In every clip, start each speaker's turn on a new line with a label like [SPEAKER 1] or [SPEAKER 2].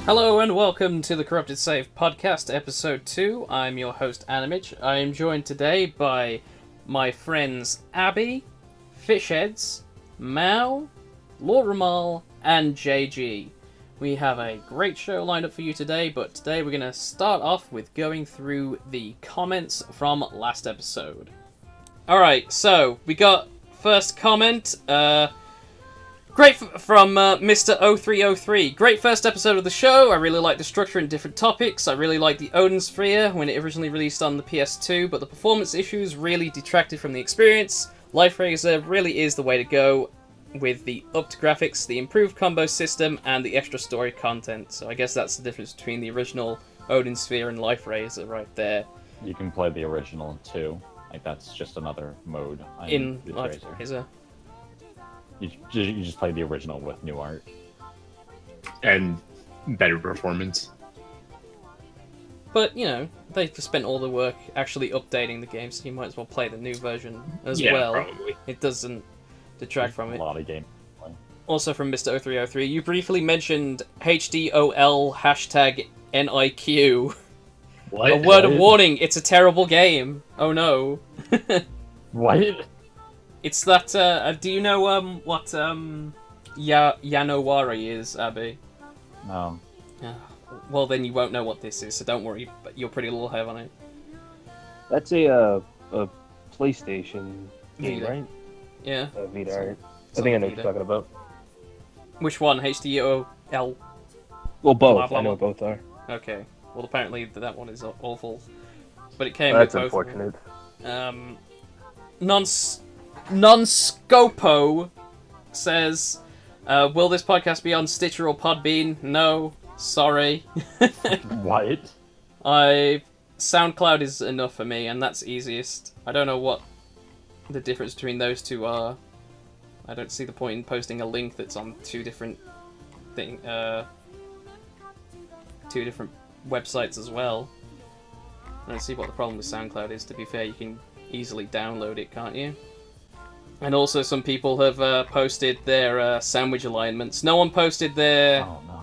[SPEAKER 1] Hello and welcome to the Corrupted Save Podcast, Episode 2. I'm your host, Animich. I am joined today by my friends Abby, Fishheads, Mao, Ramal, and JG. We have a great show lined up for you today, but today we're going to start off with going through the comments from last episode. Alright, so we got first comment, great from Mr. 0303. Great first episode of the show. I really like the structure and different topics. I really like the Odin Sphere when it originally released on the PS2, but the performance issues really detracted from the experience. Life Razor really is the way to go with the upped graphics, the improved combo system, and the extra story content. So I guess that's the difference between the original Odin Sphere and Life Razor right there.
[SPEAKER 2] You can play the original too. Like, that's just another mode
[SPEAKER 1] in Life Razor.
[SPEAKER 2] You just play the original with new art.
[SPEAKER 3] And better performance.
[SPEAKER 1] But, you know, they've spent all the work actually updating the game, so you might as well play the new version as well.
[SPEAKER 3] Probably.
[SPEAKER 1] It doesn't detract from it.
[SPEAKER 2] A lot of game.
[SPEAKER 1] Also from Mr. 0303, you briefly mentioned HDOL hashtag NIQ.
[SPEAKER 3] What?
[SPEAKER 1] A word of warning, it's a terrible game. Oh no.
[SPEAKER 2] What?
[SPEAKER 1] It's that, do you know, what, Yanowari is, Abby?
[SPEAKER 2] No.
[SPEAKER 1] Well, then you won't know what this is, so don't worry, but you're pretty little heavy on it.
[SPEAKER 4] That's a PlayStation game,
[SPEAKER 1] Vita.
[SPEAKER 4] right?
[SPEAKER 1] Yeah.
[SPEAKER 4] Vita, right?
[SPEAKER 1] It's
[SPEAKER 4] I think I
[SPEAKER 1] on
[SPEAKER 4] know what
[SPEAKER 1] Vita.
[SPEAKER 4] you're talking about.
[SPEAKER 1] Which one? HDOL?
[SPEAKER 4] Well, both.
[SPEAKER 1] Blah, blah,
[SPEAKER 4] I know
[SPEAKER 1] blah.
[SPEAKER 4] both are.
[SPEAKER 1] Okay. Well, apparently that one is awful. But it came
[SPEAKER 4] That's
[SPEAKER 1] with both.
[SPEAKER 4] unfortunate.
[SPEAKER 1] Non-Scopo says, will this podcast be on Stitcher or Podbean? No. Sorry.
[SPEAKER 2] What?
[SPEAKER 1] SoundCloud is enough for me, and that's easiest. I don't know what the difference between those two are. I don't see the point in posting a link that's on two different websites as well. I don't see what the problem with SoundCloud is. To be fair, you can easily download it, can't you? And also, some people have posted their sandwich alignments. No one posted their.
[SPEAKER 2] Oh no.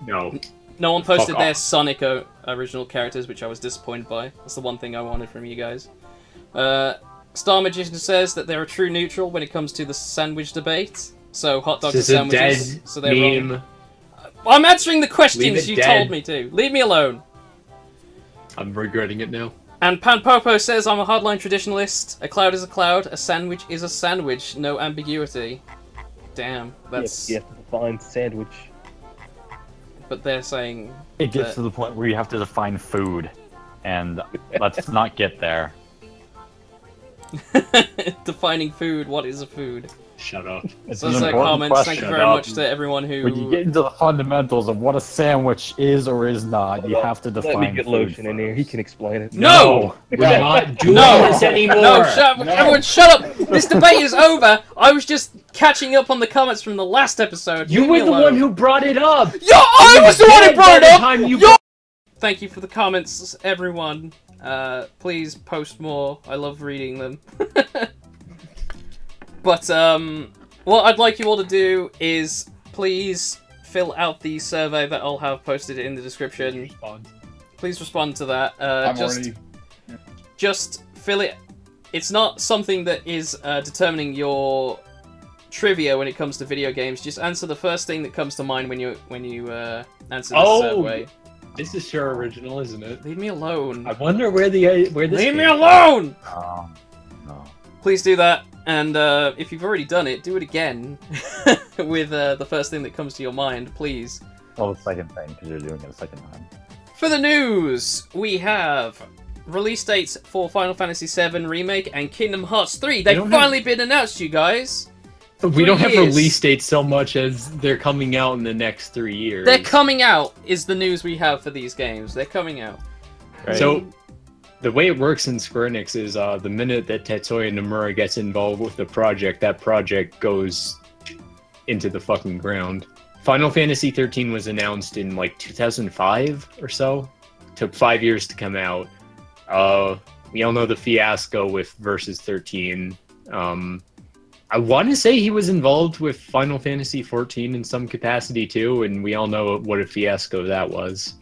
[SPEAKER 3] No.
[SPEAKER 1] No one posted
[SPEAKER 3] Fuck
[SPEAKER 1] their
[SPEAKER 3] off.
[SPEAKER 1] Sonic original characters, which I was disappointed by. That's the one thing I wanted from you guys. Star Magician says that they're a true neutral when it comes to the sandwich debate. So hot dogs and
[SPEAKER 3] This is a
[SPEAKER 1] sandwiches.
[SPEAKER 3] dead
[SPEAKER 1] So they're
[SPEAKER 3] meme.
[SPEAKER 1] wrong. I'm answering the
[SPEAKER 3] Leave
[SPEAKER 1] questions
[SPEAKER 3] it
[SPEAKER 1] you
[SPEAKER 3] dead.
[SPEAKER 1] told me to. Leave me alone.
[SPEAKER 3] I'm regretting it now.
[SPEAKER 1] And Panpopo says I'm a hardline traditionalist. A cloud is a cloud. A sandwich is a sandwich. No ambiguity. Damn, that's.
[SPEAKER 4] You have to define sandwich.
[SPEAKER 1] But they're saying.
[SPEAKER 2] It gets
[SPEAKER 1] that-
[SPEAKER 2] to the point where you have to define food, and let's not get there.
[SPEAKER 1] Defining food. What is a food?
[SPEAKER 3] Shut up.
[SPEAKER 2] It's
[SPEAKER 1] So
[SPEAKER 2] an
[SPEAKER 1] those are
[SPEAKER 2] important
[SPEAKER 1] comments.
[SPEAKER 2] question.
[SPEAKER 1] Thank you
[SPEAKER 3] Shut
[SPEAKER 1] very
[SPEAKER 3] up.
[SPEAKER 1] much to everyone who.
[SPEAKER 2] When you get into the fundamentals of what a sandwich is or is not, you have to define
[SPEAKER 4] Let me get
[SPEAKER 2] food
[SPEAKER 4] Lotion in here. He
[SPEAKER 2] first.
[SPEAKER 4] can explain it.
[SPEAKER 1] No!
[SPEAKER 3] We're not doing
[SPEAKER 1] No!
[SPEAKER 3] this anymore!
[SPEAKER 1] No, shut up! Everyone, shut up! This debate is over. I was just catching up on the comments from the last episode.
[SPEAKER 3] You
[SPEAKER 1] Leave
[SPEAKER 3] were
[SPEAKER 1] me
[SPEAKER 3] the
[SPEAKER 1] alone.
[SPEAKER 3] one who brought it up!
[SPEAKER 1] Yo, I was the one who brought it up.
[SPEAKER 3] Time you
[SPEAKER 1] Yo! Thank you for the comments, everyone. Please post more. I love reading them. But what I'd like you all to do is please fill out the survey that I'll have posted in the description. Please respond to that. Just fill it. It's not something that is determining your trivia when it comes to video games. Just answer the first thing that comes to mind when you answer the survey.
[SPEAKER 3] This is sure original, isn't it?
[SPEAKER 1] Leave me alone.
[SPEAKER 3] I wonder where this
[SPEAKER 1] Leave me
[SPEAKER 3] came from.
[SPEAKER 1] alone!
[SPEAKER 2] No.
[SPEAKER 1] Please do that, and if you've already done it, do it again with the first thing that comes to your mind, please.
[SPEAKER 2] Well, the second thing, because you're doing it a second time.
[SPEAKER 1] For the news, we have release dates for Final Fantasy VII Remake and Kingdom Hearts 3. They've
[SPEAKER 3] don't
[SPEAKER 1] finally been announced, you guys.
[SPEAKER 3] We don't have
[SPEAKER 1] 3 years.
[SPEAKER 3] release dates so much as they're coming out in the next 3 years.
[SPEAKER 1] They're coming out, is the news we have for these games. They're coming out.
[SPEAKER 2] Right?
[SPEAKER 3] So, the way it works in Square Enix is the minute that Tetsuya Nomura gets involved with the project, that project goes into the fucking ground. Final Fantasy 13 was announced in like 2005 or so. Took 5 years to come out. We all know the fiasco with Versus 13. I want to say he was involved with Final Fantasy XIV in some capacity too, and we all know what a fiasco that was.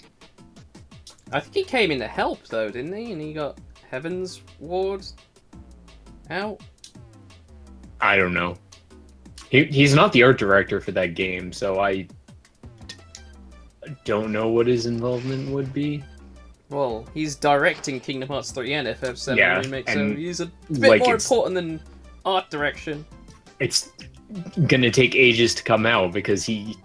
[SPEAKER 1] I think he came in to help though, didn't he? And he got Heaven's Ward out.
[SPEAKER 3] I don't know. He's not the art director for that game, so I don't know what his involvement would be.
[SPEAKER 1] Well, he's directing Kingdom Hearts 3 and FF7 Remake, so he's a bit
[SPEAKER 3] like
[SPEAKER 1] more important than art direction.
[SPEAKER 3] It's gonna take ages to come out because he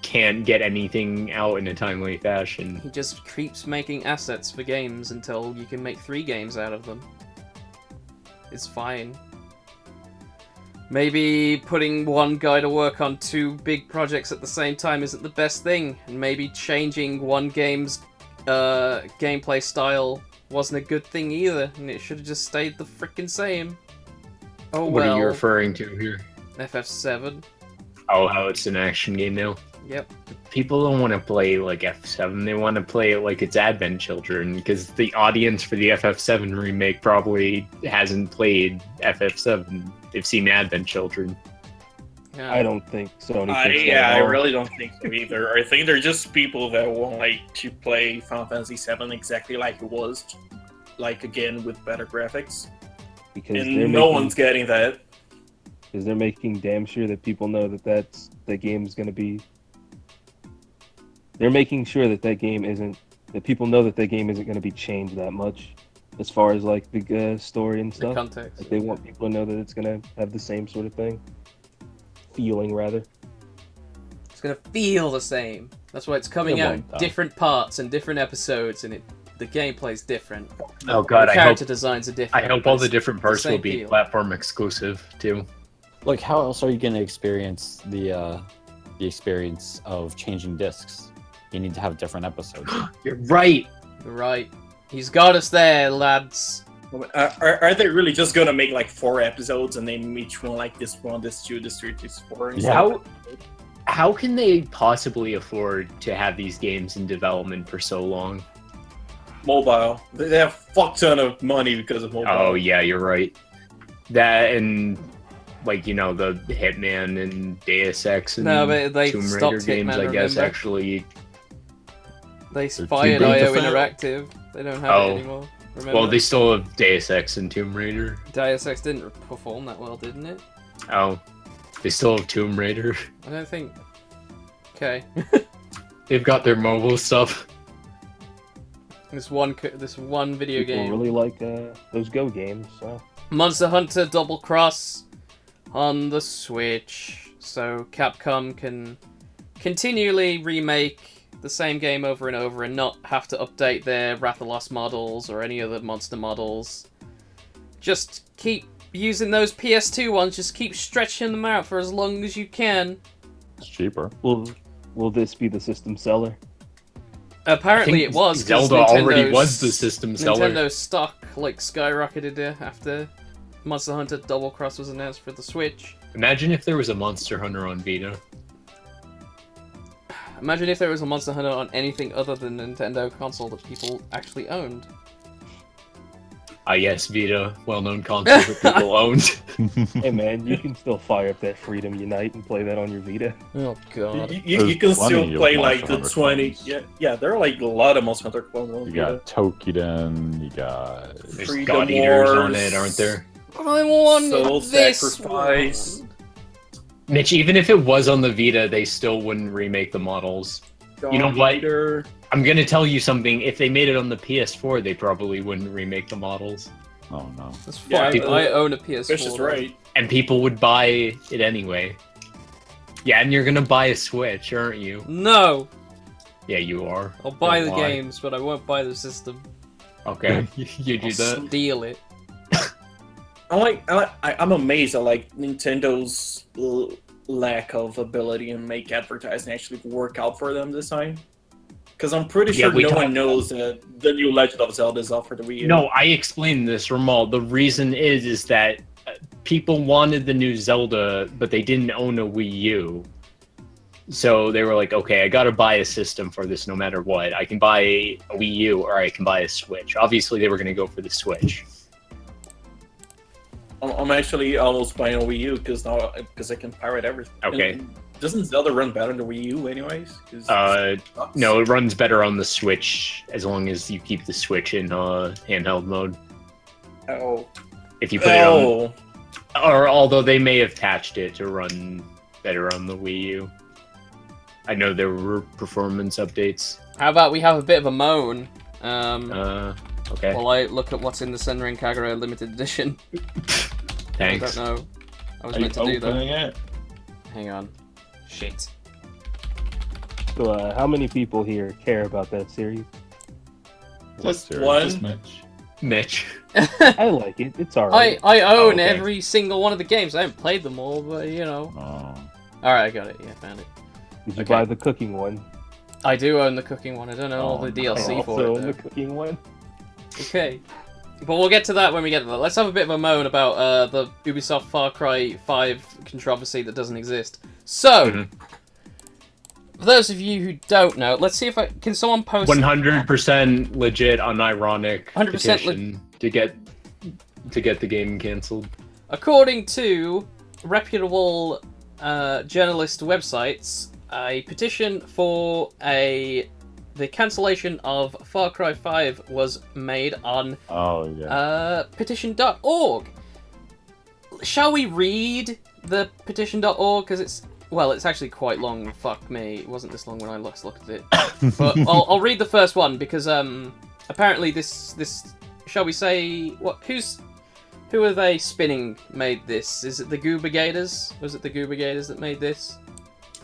[SPEAKER 3] can't get anything out in a timely fashion.
[SPEAKER 1] He just keeps making assets for games until you can make 3 games out of them. It's fine. Maybe putting one guy to work on 2 big projects at the same time isn't the best thing, and maybe changing one game's gameplay style wasn't a good thing either, and it should have just stayed the frickin' same. Oh well.
[SPEAKER 3] What are you referring to here?
[SPEAKER 1] FF7.
[SPEAKER 3] Oh, how it's an action game now?
[SPEAKER 1] Yep.
[SPEAKER 3] People don't want to play like F7, they want to play it like it's Advent Children, because the audience for the FF7 remake probably hasn't played FF7. They've seen Advent Children.
[SPEAKER 1] Yeah.
[SPEAKER 4] I don't think Sony thinks that
[SPEAKER 5] Yeah,
[SPEAKER 4] at
[SPEAKER 5] I
[SPEAKER 4] all.
[SPEAKER 5] really don't think so either. I think they're just people that want to play Final Fantasy VII exactly like it was, like again with better graphics.
[SPEAKER 4] Because
[SPEAKER 5] And no one's getting that.
[SPEAKER 4] Because they're making damn sure that people know that the game's going to be. They're making sure that game isn't. That people know that game isn't going to be changed that much, as far as like the story and
[SPEAKER 1] The
[SPEAKER 4] stuff.
[SPEAKER 1] context.
[SPEAKER 4] Like, they want people to know that it's going to have the same sort of thing. Feeling rather.
[SPEAKER 1] It's gonna feel the same. That's why it's coming
[SPEAKER 2] It
[SPEAKER 1] out
[SPEAKER 2] won't,
[SPEAKER 1] in
[SPEAKER 2] though.
[SPEAKER 1] different parts and different episodes, and the gameplay's different.
[SPEAKER 3] Oh god,
[SPEAKER 1] the
[SPEAKER 3] I
[SPEAKER 1] character
[SPEAKER 3] hope,
[SPEAKER 1] designs are different.
[SPEAKER 3] I hope
[SPEAKER 1] but
[SPEAKER 3] all the
[SPEAKER 1] it's
[SPEAKER 3] different parts will
[SPEAKER 1] same
[SPEAKER 3] be
[SPEAKER 1] feel.
[SPEAKER 3] platform exclusive too.
[SPEAKER 2] Like, how else are you going to experience the experience of changing discs? You need to have different episodes.
[SPEAKER 3] You're right!
[SPEAKER 1] Right. He's got us there, lads.
[SPEAKER 5] Are they really just gonna make like 4 episodes and name each one like this 1, this 2, this 3, this 4?
[SPEAKER 2] Yeah.
[SPEAKER 3] How can they possibly afford to have these games in development for so long?
[SPEAKER 5] Mobile. They have a fuck ton of money because of mobile.
[SPEAKER 3] Oh yeah, you're right. That and like, you know, the Hitman and Deus Ex and
[SPEAKER 1] No, but they
[SPEAKER 3] Tomb
[SPEAKER 1] stopped
[SPEAKER 3] Raider games,
[SPEAKER 1] Hitman,
[SPEAKER 3] I guess,
[SPEAKER 1] remember?
[SPEAKER 3] actually.
[SPEAKER 1] They
[SPEAKER 2] too
[SPEAKER 1] fired
[SPEAKER 2] big to
[SPEAKER 1] IO
[SPEAKER 2] fail.
[SPEAKER 1] Interactive. They don't have
[SPEAKER 3] Oh.
[SPEAKER 1] it anymore. Remember?
[SPEAKER 3] Well, they still have Deus Ex and Tomb Raider.
[SPEAKER 1] Deus Ex didn't perform that well, didn't it?
[SPEAKER 3] Oh, they still have Tomb Raider.
[SPEAKER 1] I don't think. Okay.
[SPEAKER 3] They've got their mobile stuff.
[SPEAKER 1] this one video
[SPEAKER 4] People
[SPEAKER 1] game.
[SPEAKER 4] really like those Go games. So
[SPEAKER 1] Monster Hunter Double Cross on the Switch, so Capcom can continually remake the same game over and over and not have to update their Rathalos models or any other monster models. Just keep using those PS2 ones, just keep stretching them out for as long as you can.
[SPEAKER 2] It's cheaper.
[SPEAKER 4] will this be the system seller?
[SPEAKER 1] Apparently
[SPEAKER 3] I
[SPEAKER 1] it
[SPEAKER 3] think
[SPEAKER 1] was, 'cause
[SPEAKER 3] Zelda already
[SPEAKER 1] Nintendo's-
[SPEAKER 3] was the system seller.
[SPEAKER 1] Nintendo's stock like skyrocketed after Monster Hunter Double Cross was announced for the Switch.
[SPEAKER 3] Imagine if there was a Monster Hunter on Vita.
[SPEAKER 1] Imagine if there was a Monster Hunter on anything other than Nintendo console that people actually owned.
[SPEAKER 3] Yes, Vita, well-known console that people owned.
[SPEAKER 4] Hey man, you can still fire up that Freedom Unite and play that on your Vita.
[SPEAKER 1] Oh god.
[SPEAKER 5] You
[SPEAKER 2] There's
[SPEAKER 5] can
[SPEAKER 2] plenty
[SPEAKER 5] still
[SPEAKER 2] of
[SPEAKER 5] play like
[SPEAKER 2] Monster
[SPEAKER 5] the
[SPEAKER 2] Hunter
[SPEAKER 5] 20.
[SPEAKER 2] clones.
[SPEAKER 5] Yeah, there are like a lot of Monster Hunter clones.
[SPEAKER 2] You got Tokiden, you got...
[SPEAKER 3] There's
[SPEAKER 5] Freedom
[SPEAKER 3] God Eaters on
[SPEAKER 5] Wars.
[SPEAKER 3] it, aren't there?
[SPEAKER 1] I want
[SPEAKER 5] Soul
[SPEAKER 1] this
[SPEAKER 5] Sacrifice.
[SPEAKER 1] one.
[SPEAKER 3] Mitch, even if it was on the Vita, they still wouldn't remake the models. You know what?
[SPEAKER 5] Eater.
[SPEAKER 3] I'm gonna tell you something. If they made it on the PS4, they probably wouldn't remake the models.
[SPEAKER 2] Oh no.
[SPEAKER 1] That's fine.
[SPEAKER 5] Yeah,
[SPEAKER 3] people-
[SPEAKER 1] I own a PS4.
[SPEAKER 5] Fish is right.
[SPEAKER 3] And people would buy it anyway. Yeah, and you're gonna buy a Switch, aren't you?
[SPEAKER 1] No!
[SPEAKER 3] Yeah, you are.
[SPEAKER 1] I'll buy
[SPEAKER 3] Don't
[SPEAKER 1] the
[SPEAKER 3] lie.
[SPEAKER 1] games, but I won't buy the system.
[SPEAKER 3] Okay, you do
[SPEAKER 1] I'll
[SPEAKER 3] that.
[SPEAKER 1] steal it.
[SPEAKER 5] I'm amazed at like Nintendo's lack of ability to make advertising actually work out for them this time. Because I'm pretty
[SPEAKER 3] Yeah,
[SPEAKER 5] sure
[SPEAKER 3] we
[SPEAKER 5] no
[SPEAKER 3] talked-
[SPEAKER 5] one knows that the new Legend of Zelda is out for the Wii U.
[SPEAKER 3] No, I explained this, Ramal. The reason is that people wanted the new Zelda, but they didn't own a Wii U. So they were like, okay, I gotta buy a system for this no matter what. I can buy a Wii U or I can buy a Switch. Obviously, they were gonna go for the Switch.
[SPEAKER 5] I'm actually almost buying a Wii U because I can pirate everything.
[SPEAKER 3] Okay.
[SPEAKER 5] And doesn't Zelda run better on the Wii U anyways?
[SPEAKER 3] No, it runs better on the Switch as long as you keep the Switch in handheld mode.
[SPEAKER 5] Oh.
[SPEAKER 3] If you put it on, or although they may have patched it to run better on the Wii U. I know there were performance updates.
[SPEAKER 1] How about we have a bit of a moan?
[SPEAKER 3] Okay.
[SPEAKER 1] While I look at what's in the Senran Kagura limited edition.
[SPEAKER 3] Thanks.
[SPEAKER 1] I don't know. I was
[SPEAKER 6] Are
[SPEAKER 1] meant
[SPEAKER 6] you
[SPEAKER 1] to do that.
[SPEAKER 6] opening it?
[SPEAKER 1] Hang on. Shit.
[SPEAKER 4] So, how many people here care about that series?
[SPEAKER 6] Just
[SPEAKER 5] one.
[SPEAKER 6] Just Mitch.
[SPEAKER 3] Mitch.
[SPEAKER 4] I like it. It's alright.
[SPEAKER 1] I own
[SPEAKER 3] okay.
[SPEAKER 1] every single one of the games. I haven't played them all, but you know.
[SPEAKER 2] Oh.
[SPEAKER 1] Alright, I got it. Yeah, found it.
[SPEAKER 4] Did you
[SPEAKER 1] Okay.
[SPEAKER 4] buy the cooking one?
[SPEAKER 1] I do own the cooking one. I don't own all the DLC
[SPEAKER 4] I
[SPEAKER 1] for
[SPEAKER 4] also
[SPEAKER 1] it.
[SPEAKER 4] own
[SPEAKER 1] Though.
[SPEAKER 4] the cooking one.
[SPEAKER 1] Okay. But we'll get to that when we get to that. Let's have a bit of a moan about the Ubisoft Far Cry 5 controversy that doesn't exist. So, for those of you who don't know, let's see if I... Can someone post...
[SPEAKER 3] 100% legit, unironic
[SPEAKER 1] 100%
[SPEAKER 3] petition to get the game cancelled.
[SPEAKER 1] According to reputable journalist websites, a petition for the cancellation of Far Cry 5 was made on petition.org. Shall we read the petition.org? Because it's actually quite long. Fuck me, it wasn't this long when I last looked at it. But I'll read the first one because apparently this shall we say who are they spinning made this? Is it the Goober Gators? Was it the Goober Gators that made this?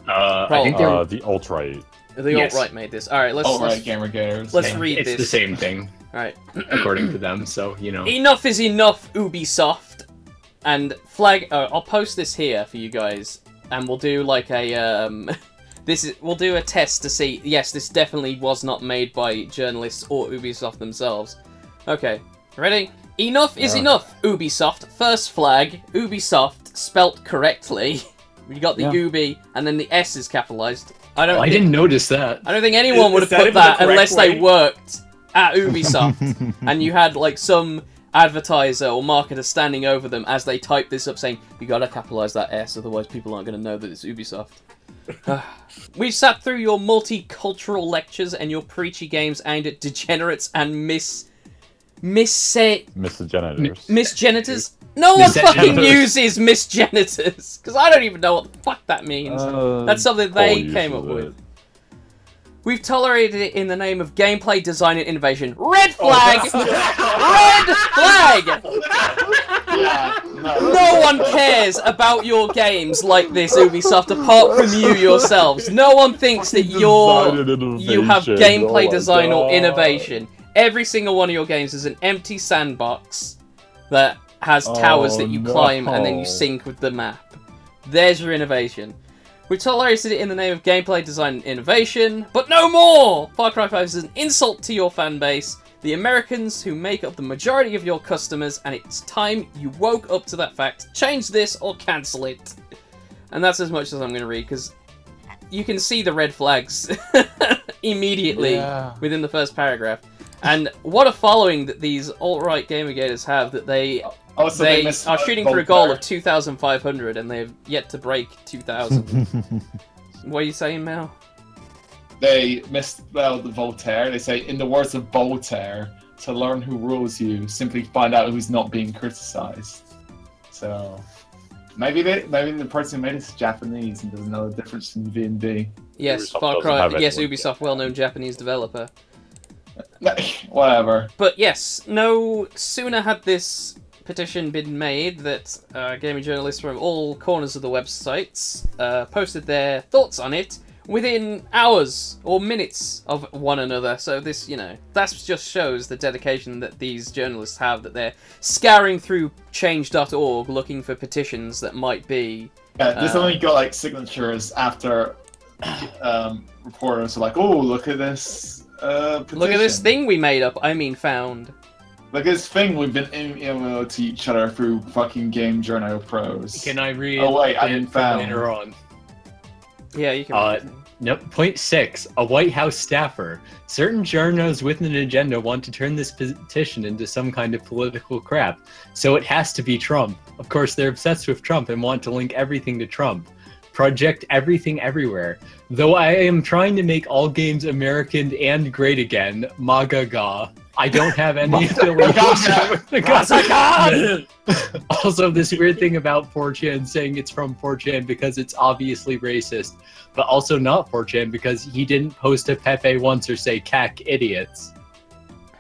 [SPEAKER 3] I think they're
[SPEAKER 2] The alt-right.
[SPEAKER 1] The
[SPEAKER 3] Yes.
[SPEAKER 1] alt-right made this. All right, let's
[SPEAKER 6] Gamer Gators.
[SPEAKER 1] let's read
[SPEAKER 3] it's
[SPEAKER 1] this.
[SPEAKER 3] the same thing
[SPEAKER 1] All right.
[SPEAKER 3] according to them. So you know.
[SPEAKER 1] Enough is enough, Ubisoft. And flag. I'll post this here for you guys, and we'll do like a we'll do a test to see. Yes, this definitely was not made by journalists or Ubisoft themselves. Okay, ready? Enough is enough, Ubisoft. First flag, Ubisoft spelt correctly. We got the Ubi, and then the S is capitalized. I
[SPEAKER 3] didn't notice that.
[SPEAKER 1] I don't think anyone would have
[SPEAKER 5] Is that
[SPEAKER 1] put
[SPEAKER 5] even the
[SPEAKER 1] that
[SPEAKER 5] correct
[SPEAKER 1] unless
[SPEAKER 5] way?
[SPEAKER 1] they worked at Ubisoft, and you had like some advertiser or marketer standing over them as they type this up saying, you gotta capitalize that S, otherwise people aren't gonna know that it's Ubisoft. We've sat through your multicultural lectures and your preachy games aimed at degenerates and misgenitors. No one fucking uses misgenitors, because I don't even know what the fuck that means. That's something they came up with. We've tolerated it in the name of gameplay, design, and innovation. Red flag! Red flag! No one cares about your games like this, Ubisoft, apart from you yourselves. No one thinks that you have gameplay, design, or innovation. Every single one of your games is an empty sandbox that has towers that you climb and then you sync with the map. There's your innovation. We tolerated it in the name of gameplay, design, and innovation, but no more! Far Cry 5 is an insult to your fan base, the Americans who make up the majority of your customers, and it's time you woke up to that fact. Change this or cancel it. And that's as much as I'm going to read, because you can see the red flags immediately within the first paragraph. And what a following that these alt-right gamergators have, that they are shooting for a goal of 2,500 and they've yet to break 2,000. What are you saying, Mel?
[SPEAKER 6] They misspelled Voltaire. They say, in the words of Voltaire, to learn who rules you, simply find out who's not being criticized. So maybe the person who made it is Japanese and doesn't know the difference in V and D.
[SPEAKER 1] Yes,
[SPEAKER 2] Ubisoft
[SPEAKER 1] Far
[SPEAKER 2] doesn't
[SPEAKER 1] Cry.
[SPEAKER 2] have
[SPEAKER 1] Yes,
[SPEAKER 2] anyone.
[SPEAKER 1] Ubisoft, well-known Japanese developer.
[SPEAKER 6] Whatever.
[SPEAKER 1] But yes, no sooner had this petition been made that gaming journalists from all corners of the websites posted their thoughts on it within hours or minutes of one another. So this, that just shows the dedication that these journalists have, that they're scouring through change.org looking for petitions that might be...
[SPEAKER 6] Yeah, this only got like signatures after reporters are like, oh, look at this petition.
[SPEAKER 1] Look at this thing we made up, found.
[SPEAKER 6] Look at this thing we've been emailing to each other through fucking Game Journal Pros.
[SPEAKER 3] Can I read?
[SPEAKER 6] Oh wait, I didn't
[SPEAKER 3] from
[SPEAKER 6] found.
[SPEAKER 3] later on.
[SPEAKER 1] Yeah, you can read it.
[SPEAKER 3] Nope. Point 6. A White House staffer. Certain journos with an agenda want to turn this petition into some kind of political crap. So it has to be Trump. Of course, they're obsessed with Trump and want to link everything to Trump. Project Everything Everywhere. Though I am trying to make all games American and great again, MAGA. I don't have any affiliation with the government. Also, this weird thing about 4chan saying it's from 4chan because it's obviously racist, but also not 4chan because he didn't post a Pepe once or say "cack idiots."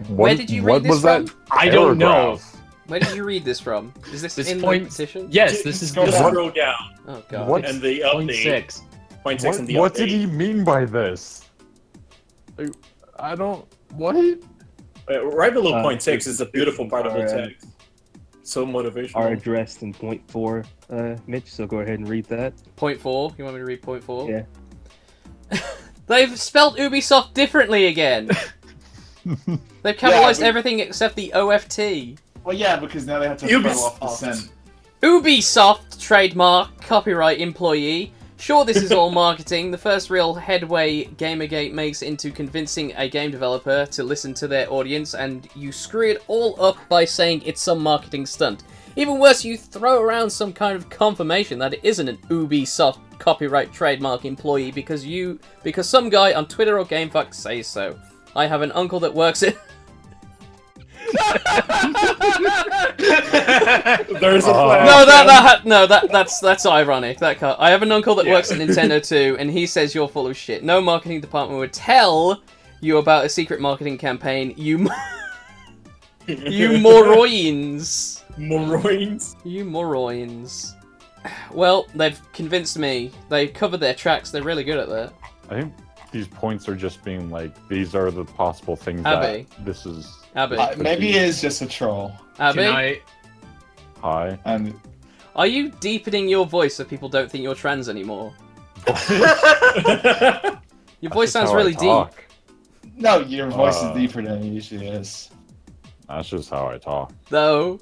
[SPEAKER 1] Where did you read this from?
[SPEAKER 3] I don't know.
[SPEAKER 1] Where did you read this from? Is this in the petition?
[SPEAKER 3] Yes, this is
[SPEAKER 5] Just scroll down.
[SPEAKER 1] Oh god.
[SPEAKER 7] What?
[SPEAKER 5] And the
[SPEAKER 3] point
[SPEAKER 5] update.
[SPEAKER 3] 6.
[SPEAKER 5] Point 6 and the
[SPEAKER 7] What
[SPEAKER 5] update.
[SPEAKER 7] did he mean by this? I don't. What?
[SPEAKER 5] Right below point 6
[SPEAKER 4] it's-
[SPEAKER 5] is a beautiful part of the
[SPEAKER 4] it's,
[SPEAKER 5] text. So motivational.
[SPEAKER 4] Are addressed in point 4, Mitch. So go ahead and read that.
[SPEAKER 1] Point 4. You want me to read point 4?
[SPEAKER 4] Yeah.
[SPEAKER 1] They've spelled Ubisoft differently again. They've capitalized
[SPEAKER 6] we-
[SPEAKER 1] everything except the OFT.
[SPEAKER 6] Well, yeah, because now they have to throw off the scent.
[SPEAKER 1] Ubisoft trademark copyright employee. Sure, this is all marketing. The first real headway Gamergate makes into convincing a game developer to listen to their audience, and you screw it all up by saying it's some marketing stunt. Even worse, you throw around some kind of confirmation that it isn't an Ubisoft copyright trademark employee because some guy on Twitter or GameFAQs says so. I have an uncle that works in...
[SPEAKER 5] There's a plan.
[SPEAKER 1] That's ironic. That can't. I have an uncle that works at Nintendo too, and he says you're full of shit. No marketing department would tell you about a secret marketing campaign. You moroins.
[SPEAKER 5] Moroins.
[SPEAKER 1] You moroins. Well, they've convinced me. They covered their tracks. They're really good at that.
[SPEAKER 7] I think these points are just being like, these are the possible things
[SPEAKER 1] Abby.
[SPEAKER 7] that this is.
[SPEAKER 1] Abby.
[SPEAKER 6] Maybe he is just a troll.
[SPEAKER 1] Abby,
[SPEAKER 7] Hi.
[SPEAKER 6] And
[SPEAKER 1] are you deepening your voice so people don't think you're trans anymore? Your voice sounds really deep.
[SPEAKER 6] no, your voice is
[SPEAKER 7] Uh.
[SPEAKER 6] deeper than it usually is.
[SPEAKER 7] That's just how I talk.
[SPEAKER 1] No,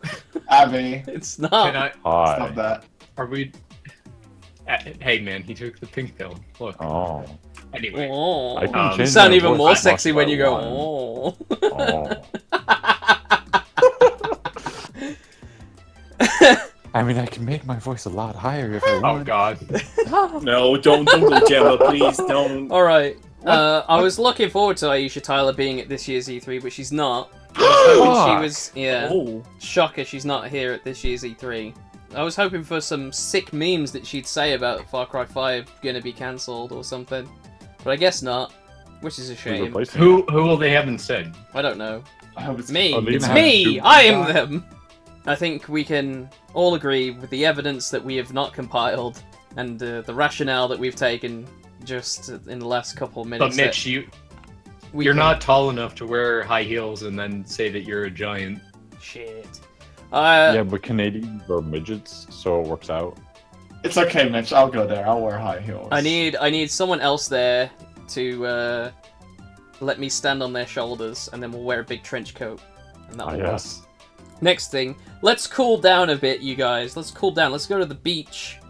[SPEAKER 6] Abby,
[SPEAKER 1] it's
[SPEAKER 3] Can
[SPEAKER 1] not.
[SPEAKER 3] I?
[SPEAKER 7] Hi.
[SPEAKER 6] stop that.
[SPEAKER 3] Are we? Hey man, he took the pink pill. Look.
[SPEAKER 7] Oh.
[SPEAKER 3] Anyway.
[SPEAKER 1] Oh.
[SPEAKER 7] I can
[SPEAKER 3] You
[SPEAKER 7] change
[SPEAKER 1] You sound
[SPEAKER 7] my
[SPEAKER 1] even
[SPEAKER 7] voice
[SPEAKER 1] more
[SPEAKER 7] as
[SPEAKER 1] sexy
[SPEAKER 7] much
[SPEAKER 1] when
[SPEAKER 7] as
[SPEAKER 1] you
[SPEAKER 7] I
[SPEAKER 1] go,
[SPEAKER 7] want.
[SPEAKER 1] oh.
[SPEAKER 7] Oh. I mean, I can make my voice a lot higher if I
[SPEAKER 3] Oh
[SPEAKER 7] want.
[SPEAKER 3] god.
[SPEAKER 5] No, don't go Gemma, please. Don't.
[SPEAKER 1] Alright. I was looking forward to Aisha Tyler being at this year's E3, but she's not. I was hoping she was, yeah.
[SPEAKER 5] Oh.
[SPEAKER 1] Shocker she's not here at this year's E3. I was hoping for some sick memes that she'd say about Far Cry 5 gonna be cancelled or something. But I guess not, which is a
[SPEAKER 7] Who's
[SPEAKER 1] shame.
[SPEAKER 7] replacing
[SPEAKER 3] Who will they have instead?
[SPEAKER 1] I don't know.
[SPEAKER 6] I hope it's
[SPEAKER 1] Me!
[SPEAKER 7] Oh, they
[SPEAKER 1] It's
[SPEAKER 7] have
[SPEAKER 1] me!
[SPEAKER 7] two-
[SPEAKER 1] I am them! I think we can all agree with the evidence that we have not compiled and the rationale that we've taken just in the last couple of minutes.
[SPEAKER 3] But Mitch, you're not tall enough to wear high heels and then say that you're a giant.
[SPEAKER 1] Shit.
[SPEAKER 7] Yeah, but Canadians are midgets, so it works out.
[SPEAKER 6] It's okay, Mitch. I'll go there. I'll wear high heels.
[SPEAKER 1] I need someone else there to let me stand on their shoulders, and then we'll wear a big trench coat, and that'll work.
[SPEAKER 7] Yes.
[SPEAKER 1] Next thing, let's cool down a bit, you guys. Let's cool down. Let's go to the beach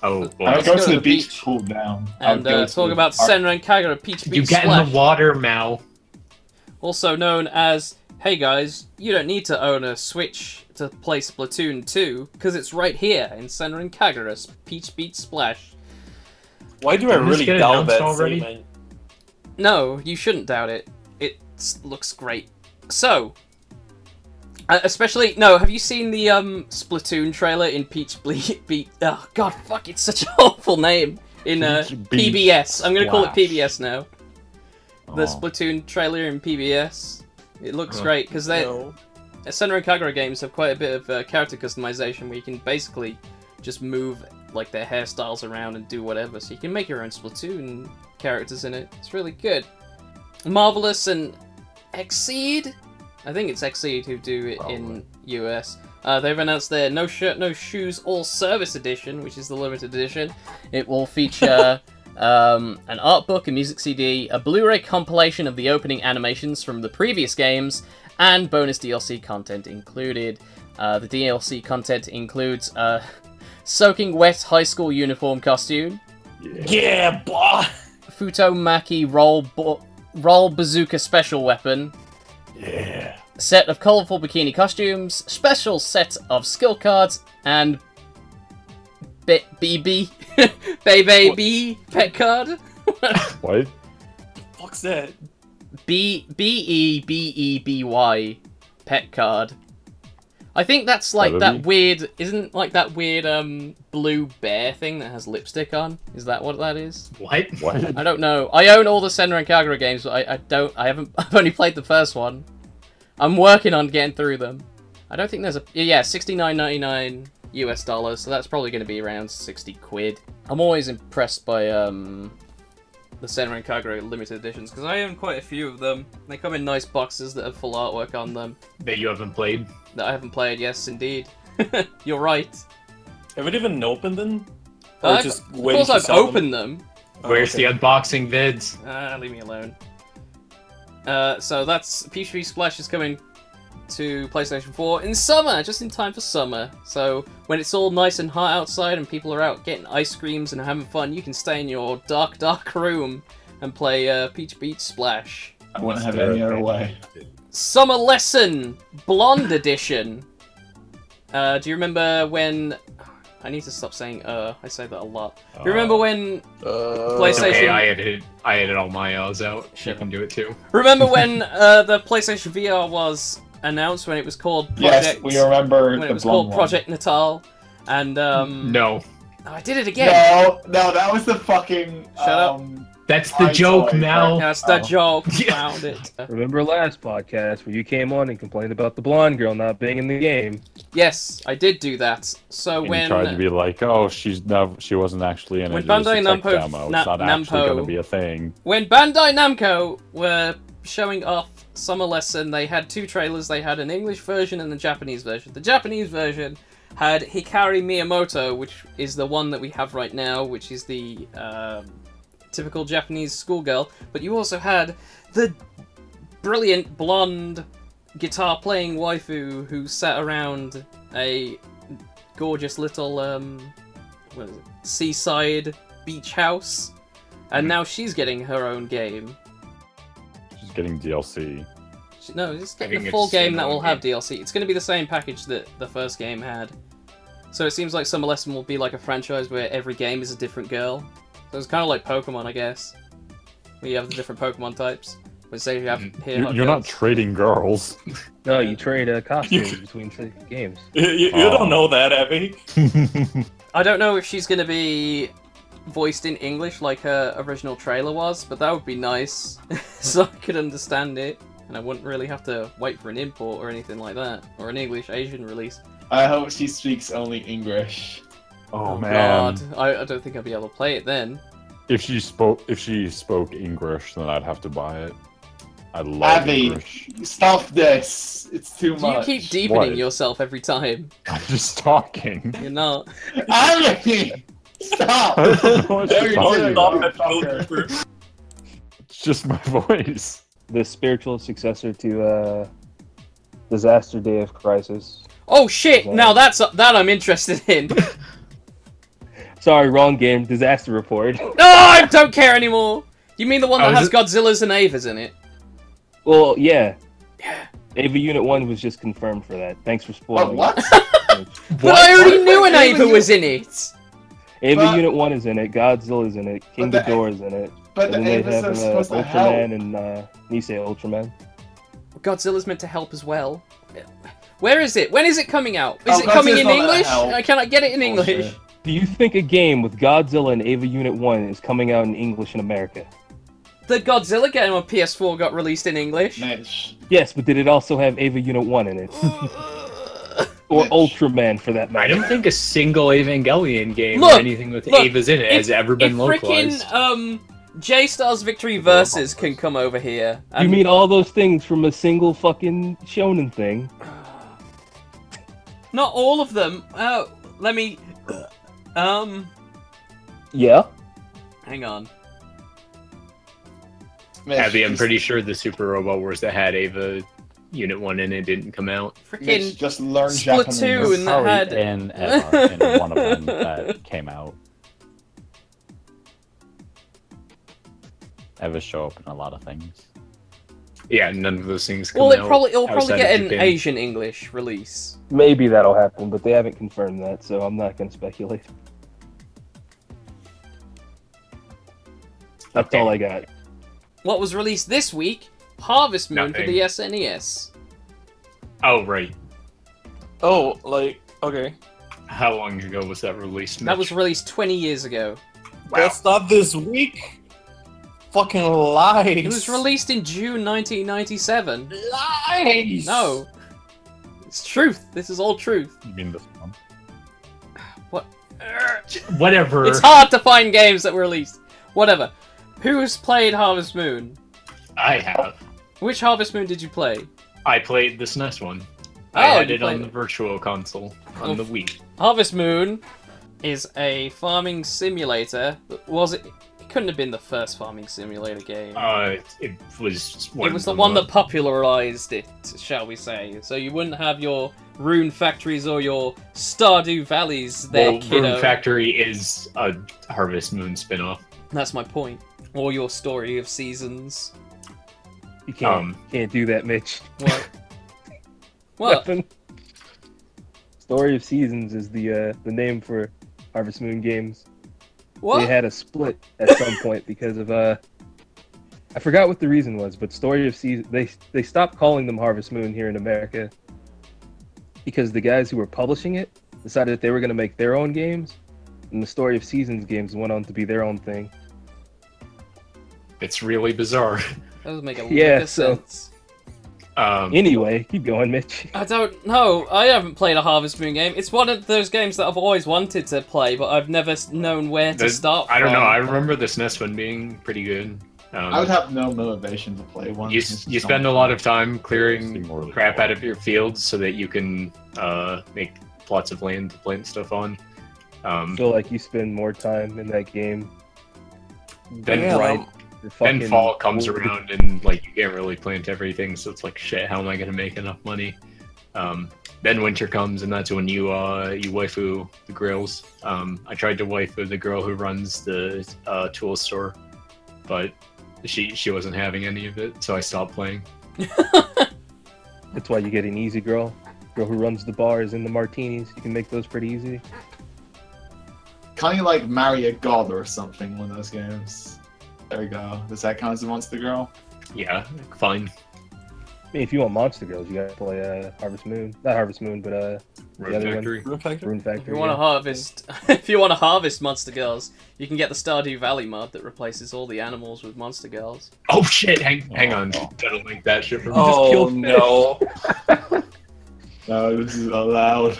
[SPEAKER 3] Oh boy.
[SPEAKER 6] I'll
[SPEAKER 1] Let's
[SPEAKER 6] go
[SPEAKER 1] go
[SPEAKER 6] to
[SPEAKER 1] to
[SPEAKER 6] the
[SPEAKER 1] the
[SPEAKER 6] beach
[SPEAKER 1] beach
[SPEAKER 6] to cool down.
[SPEAKER 1] and talk about Senran Kagura PBS.
[SPEAKER 3] You get in the water, Mao.
[SPEAKER 1] Also known as, hey guys, you don't need to own a Switch to play Splatoon 2, because it's right here in Senran Kagura's Peach Beach Splash.
[SPEAKER 5] Why do I
[SPEAKER 3] Didn't this
[SPEAKER 5] really
[SPEAKER 3] get
[SPEAKER 5] doubt
[SPEAKER 3] announced
[SPEAKER 5] that
[SPEAKER 3] already?
[SPEAKER 5] statement?
[SPEAKER 1] No, you shouldn't doubt it. It looks great. So, especially, no, have you seen the Splatoon trailer in Peach Beach? Oh god, fuck, it's such an awful name. In
[SPEAKER 7] Peach Beach
[SPEAKER 1] PBS. I'm gonna call it
[SPEAKER 7] Splash.
[SPEAKER 1] PBS now. The
[SPEAKER 7] Oh.
[SPEAKER 1] Splatoon trailer in PBS. It looks
[SPEAKER 3] Huh.
[SPEAKER 1] great, because they...
[SPEAKER 5] No.
[SPEAKER 1] Senran Kagura games have quite a bit of character customization where you can basically just move like their hairstyles around and do whatever, so you can make your own Splatoon characters in it. It's really good. Marvelous and Exceed? I think it's Exceed who do it in US. They've announced their No Shirt, No Shoes All Service Edition, which is the limited edition. It will feature an art book, a music CD, a Blu-ray compilation of the opening animations from the previous games, and bonus DLC content included. The DLC content includes a soaking wet high school uniform costume,
[SPEAKER 5] Yeah, boy.
[SPEAKER 1] Futomaki roll bazooka special weapon.
[SPEAKER 7] Yeah.
[SPEAKER 1] Set of colourful bikini costumes, special set of skill cards, and BB baby pet card.
[SPEAKER 7] What?
[SPEAKER 5] Fuck's that?
[SPEAKER 1] BEBEBY pet card. I think that's like that weird, isn't like that weird blue bear thing that has lipstick on? Is that what that is?
[SPEAKER 3] What?
[SPEAKER 7] What?
[SPEAKER 1] I don't know. I own all the Senran Kagura games, but I've only played the first one. I'm working on getting through them. I don't think there's a... Yeah, $69.99 US dollars, so that's probably going to be around 60 quid. I'm always impressed by the Senran Kagura limited editions, because I own quite a few of them. They come in nice boxes that have full artwork on them.
[SPEAKER 3] That you haven't played?
[SPEAKER 1] That I haven't played, yes, indeed. You're right.
[SPEAKER 5] Have it even opened them?
[SPEAKER 1] Of course I've opened them.
[SPEAKER 3] Where's the unboxing vids?
[SPEAKER 1] Leave me alone. So that's P3 Splash is coming to PlayStation 4 in summer, just in time for summer. So when it's all nice and hot outside and people are out getting ice creams and having fun, you can stay in your dark room and play Peach Beach Splash.
[SPEAKER 6] I wouldn't have it any other way.
[SPEAKER 1] Summer Lesson Blonde Edition. Do you remember when... I need to stop saying I say that a lot. Do you remember when PlayStation...
[SPEAKER 3] Okay, I edited all my L's out. You can do it too.
[SPEAKER 1] Remember when the PlayStation VR was announced, when it was called Project...
[SPEAKER 6] Yes, we remember
[SPEAKER 1] when
[SPEAKER 6] the
[SPEAKER 1] it was
[SPEAKER 6] blonde
[SPEAKER 1] called Project Natal, and
[SPEAKER 3] No.
[SPEAKER 1] I did it again.
[SPEAKER 6] No, that was the fucking...
[SPEAKER 1] Shut up.
[SPEAKER 3] That's the joke, Mel.
[SPEAKER 1] That's the joke. Found it.
[SPEAKER 4] Remember last podcast where you came on and complained about the blonde girl not being in the game?
[SPEAKER 1] Yes, I did do that. So
[SPEAKER 7] And
[SPEAKER 1] when
[SPEAKER 7] you tried to be like, oh, she wasn't actually in
[SPEAKER 1] when
[SPEAKER 7] it. It was
[SPEAKER 1] Bandai
[SPEAKER 7] a tech
[SPEAKER 1] Namco-
[SPEAKER 7] demo.
[SPEAKER 1] Na-
[SPEAKER 7] It's not actually
[SPEAKER 1] Namco-
[SPEAKER 7] going to be a thing.
[SPEAKER 1] When Bandai Namco were showing off Summer Lesson, they had two trailers. They had an English version and a Japanese version. The Japanese version had Hikari Miyamoto, which is the one that we have right now, which is the typical Japanese schoolgirl. But you also had the brilliant blonde guitar-playing waifu who sat around a gorgeous little what is it, seaside beach house, and now she's getting her own game.
[SPEAKER 7] She's getting DLC.
[SPEAKER 1] No, it's getting
[SPEAKER 3] think
[SPEAKER 1] a full
[SPEAKER 3] it's
[SPEAKER 1] game
[SPEAKER 3] an
[SPEAKER 1] that will
[SPEAKER 3] own
[SPEAKER 1] have DLC. It's going to be the same package that the first game had. So it seems like Summer Lesson will be like a franchise where every game is a different girl. So it's kind of like Pokemon, I guess. Where you have the different Pokemon types. But say you have here
[SPEAKER 7] You're not trading girls.
[SPEAKER 4] No, you trade costumes between games.
[SPEAKER 5] You don't know that, Abby.
[SPEAKER 1] I don't know if she's going to be voiced in English like her original trailer was, but that would be nice. So I could understand it. And I wouldn't really have to wait for an import or anything like that. Or an English Asian release.
[SPEAKER 6] I hope she speaks only English.
[SPEAKER 7] Oh man!
[SPEAKER 1] God, I don't think I'll be able to play it then.
[SPEAKER 7] If she spoke English, then I'd have to buy it. I love
[SPEAKER 6] Abby,
[SPEAKER 7] English.
[SPEAKER 6] stop this. It's too
[SPEAKER 1] Do you
[SPEAKER 6] much.
[SPEAKER 1] keep deepening
[SPEAKER 7] What?
[SPEAKER 1] yourself every time?
[SPEAKER 7] I'm just talking.
[SPEAKER 1] You're not.
[SPEAKER 6] Abby! Stop!
[SPEAKER 7] I don't know what
[SPEAKER 6] No,
[SPEAKER 7] you're
[SPEAKER 6] you're
[SPEAKER 7] talking
[SPEAKER 6] doing
[SPEAKER 7] about.
[SPEAKER 6] it, fucker.
[SPEAKER 7] It's just my voice.
[SPEAKER 4] The spiritual successor to Disaster Day of Crisis.
[SPEAKER 1] Oh shit! Now that I'm interested in.
[SPEAKER 4] Sorry, wrong game. Disaster Report.
[SPEAKER 1] No, I don't care anymore. You mean the one that
[SPEAKER 3] Oh,
[SPEAKER 1] has
[SPEAKER 3] is it-
[SPEAKER 1] Godzillas and Avas in it?
[SPEAKER 4] Well, yeah.
[SPEAKER 1] Yeah.
[SPEAKER 4] Ava Unit 1 was just confirmed for that. Thanks for spoiling.
[SPEAKER 6] What?
[SPEAKER 1] But I already knew an
[SPEAKER 6] Ava
[SPEAKER 1] Ava was in it.
[SPEAKER 4] Ava
[SPEAKER 6] But-
[SPEAKER 4] Unit 1 is in it. Godzilla's in it. King
[SPEAKER 6] But the-
[SPEAKER 4] Ghidorah's in it.
[SPEAKER 6] But the
[SPEAKER 4] And then they
[SPEAKER 6] Avas
[SPEAKER 4] have
[SPEAKER 6] are supposed to help.
[SPEAKER 4] Ultraman and Nisei Ultraman.
[SPEAKER 1] Godzilla's meant to help as well. Where is it? When is it coming out? Is
[SPEAKER 6] Oh,
[SPEAKER 1] it coming
[SPEAKER 6] Godzilla's
[SPEAKER 1] in
[SPEAKER 6] not gonna
[SPEAKER 1] English?
[SPEAKER 6] help.
[SPEAKER 1] Can I get it in English?
[SPEAKER 6] Bullshit.
[SPEAKER 4] Do you think a game with Godzilla and Ava Unit 1 is coming out in English in America?
[SPEAKER 1] The Godzilla game on PS4 got released in English.
[SPEAKER 6] Mitch.
[SPEAKER 4] Yes, but did it also have Ava Unit 1 in it? Or
[SPEAKER 6] Mitch.
[SPEAKER 4] Ultraman, for that
[SPEAKER 3] I
[SPEAKER 4] matter?
[SPEAKER 3] don't think a single Evangelion game
[SPEAKER 1] Look,
[SPEAKER 3] or anything with
[SPEAKER 1] look,
[SPEAKER 3] Avas in it has ever been
[SPEAKER 1] if
[SPEAKER 3] localized.
[SPEAKER 1] frickin' J-Stars Victory Versus can come over here.
[SPEAKER 4] You mean all those things from a single fucking shonen thing?
[SPEAKER 1] Not all of them. Let me...
[SPEAKER 4] Yeah?
[SPEAKER 1] Hang on.
[SPEAKER 6] Mitch,
[SPEAKER 3] Abby, I'm pretty sure the Super Robot Wars that had Ava Unit 1 in it didn't come out.
[SPEAKER 6] Mitch,
[SPEAKER 1] Frickin'
[SPEAKER 6] just learn
[SPEAKER 1] Splatoon
[SPEAKER 6] Japanese.
[SPEAKER 1] that had...
[SPEAKER 2] in one of them that came out. Travis show up in a lot of things.
[SPEAKER 3] Yeah, none of those things come
[SPEAKER 1] Well, it'll
[SPEAKER 3] out
[SPEAKER 1] probably
[SPEAKER 3] outside
[SPEAKER 1] get
[SPEAKER 3] of
[SPEAKER 1] an
[SPEAKER 3] Japan.
[SPEAKER 1] Asian English release.
[SPEAKER 4] Maybe that'll happen, but they haven't confirmed that, so I'm not going to speculate. That's
[SPEAKER 3] Okay.
[SPEAKER 4] all I got.
[SPEAKER 1] What was released this week? Harvest Moon for
[SPEAKER 3] Nothing.
[SPEAKER 1] the SNES.
[SPEAKER 3] Oh, right.
[SPEAKER 5] Oh, like, okay.
[SPEAKER 3] How long ago was that released?
[SPEAKER 1] That was
[SPEAKER 3] Mitch?
[SPEAKER 1] released 20 years ago.
[SPEAKER 3] Wow.
[SPEAKER 5] That's not this week. Fucking lies.
[SPEAKER 1] It was released in June 1997.
[SPEAKER 5] Lies.
[SPEAKER 1] No. It's truth. This is all truth.
[SPEAKER 2] You mean this one?
[SPEAKER 1] What?
[SPEAKER 3] Whatever.
[SPEAKER 1] It's hard to find games that were released. Whatever. Who's played Harvest Moon?
[SPEAKER 3] I have.
[SPEAKER 1] Which Harvest Moon did you play?
[SPEAKER 3] I played the SNES one.
[SPEAKER 1] Oh,
[SPEAKER 3] I had
[SPEAKER 1] you
[SPEAKER 3] it on
[SPEAKER 1] played
[SPEAKER 3] the
[SPEAKER 1] it.
[SPEAKER 3] Virtual Console on the Wii.
[SPEAKER 1] Harvest Moon is a farming simulator. Was it? It couldn't have been the first farming simulator game.
[SPEAKER 3] It was one.
[SPEAKER 1] It was
[SPEAKER 3] of
[SPEAKER 1] the
[SPEAKER 3] them,
[SPEAKER 1] one that popularized it, shall we say. So you wouldn't have your rune factories or your Stardew Valleys there,
[SPEAKER 3] Well,
[SPEAKER 1] kiddo.
[SPEAKER 3] Rune Factory is a Harvest Moon spin-off.
[SPEAKER 1] That's my point. Or your Story of Seasons.
[SPEAKER 4] You can't do that, Mitch.
[SPEAKER 1] What? What?
[SPEAKER 4] Nothing. Story of Seasons is the name for Harvest Moon games.
[SPEAKER 1] What?
[SPEAKER 4] They had a split at some point because of I forgot what the reason was, but Story of Seasons they stopped calling them Harvest Moon here in America because the guys who were publishing it decided that they were going to make their own games, and the Story of Seasons games went on to be their own thing.
[SPEAKER 3] It's really bizarre.
[SPEAKER 1] That doesn't make a
[SPEAKER 4] Yeah,
[SPEAKER 1] lick of
[SPEAKER 4] so-
[SPEAKER 1] sense.
[SPEAKER 4] Anyway, keep going, Mitch.
[SPEAKER 1] I don't know. I haven't played a Harvest Moon game. It's one of those games that I've always wanted to play, but I've never known where to start
[SPEAKER 3] I don't
[SPEAKER 1] from.
[SPEAKER 3] know. I remember the SNES one being pretty good.
[SPEAKER 6] I would have no motivation to play one.
[SPEAKER 3] You spend a lot of time clearing
[SPEAKER 2] More than
[SPEAKER 3] crap
[SPEAKER 2] that.
[SPEAKER 3] out of your fields so that you can make plots of land to plant stuff on.
[SPEAKER 4] I feel like you spend more time in that game.
[SPEAKER 3] Then
[SPEAKER 5] Yeah,
[SPEAKER 4] right.
[SPEAKER 3] Then fall comes around and like you can't really plant everything, so it's like shit. How am I gonna make enough money? Then winter comes and that's when you waifu the grills. I tried to waifu the girl who runs the tool store, but she wasn't having any of it, so I stopped playing.
[SPEAKER 4] That's why you get an easy girl. Girl who runs the bars and the martinis. You can make those pretty easy.
[SPEAKER 6] Can't you like marry a god or something in one of those games? There we go. Does that count as a monster girl?
[SPEAKER 3] Yeah, fine.
[SPEAKER 4] I mean, if you want monster girls, you gotta play Harvest Moon. Not Harvest Moon, but the
[SPEAKER 3] Rune
[SPEAKER 4] other one.
[SPEAKER 3] Factory.
[SPEAKER 5] Rune Factory?
[SPEAKER 4] Rune
[SPEAKER 1] If
[SPEAKER 4] Factory.
[SPEAKER 1] you want to harvest, if you want to harvest Monster Girls, you can get the Stardew Valley mod that replaces all the animals with Monster Girls.
[SPEAKER 3] Oh shit! Hang on. Gotta link that shit for me.
[SPEAKER 5] Oh
[SPEAKER 4] killed
[SPEAKER 5] no.
[SPEAKER 6] No, this is allowed.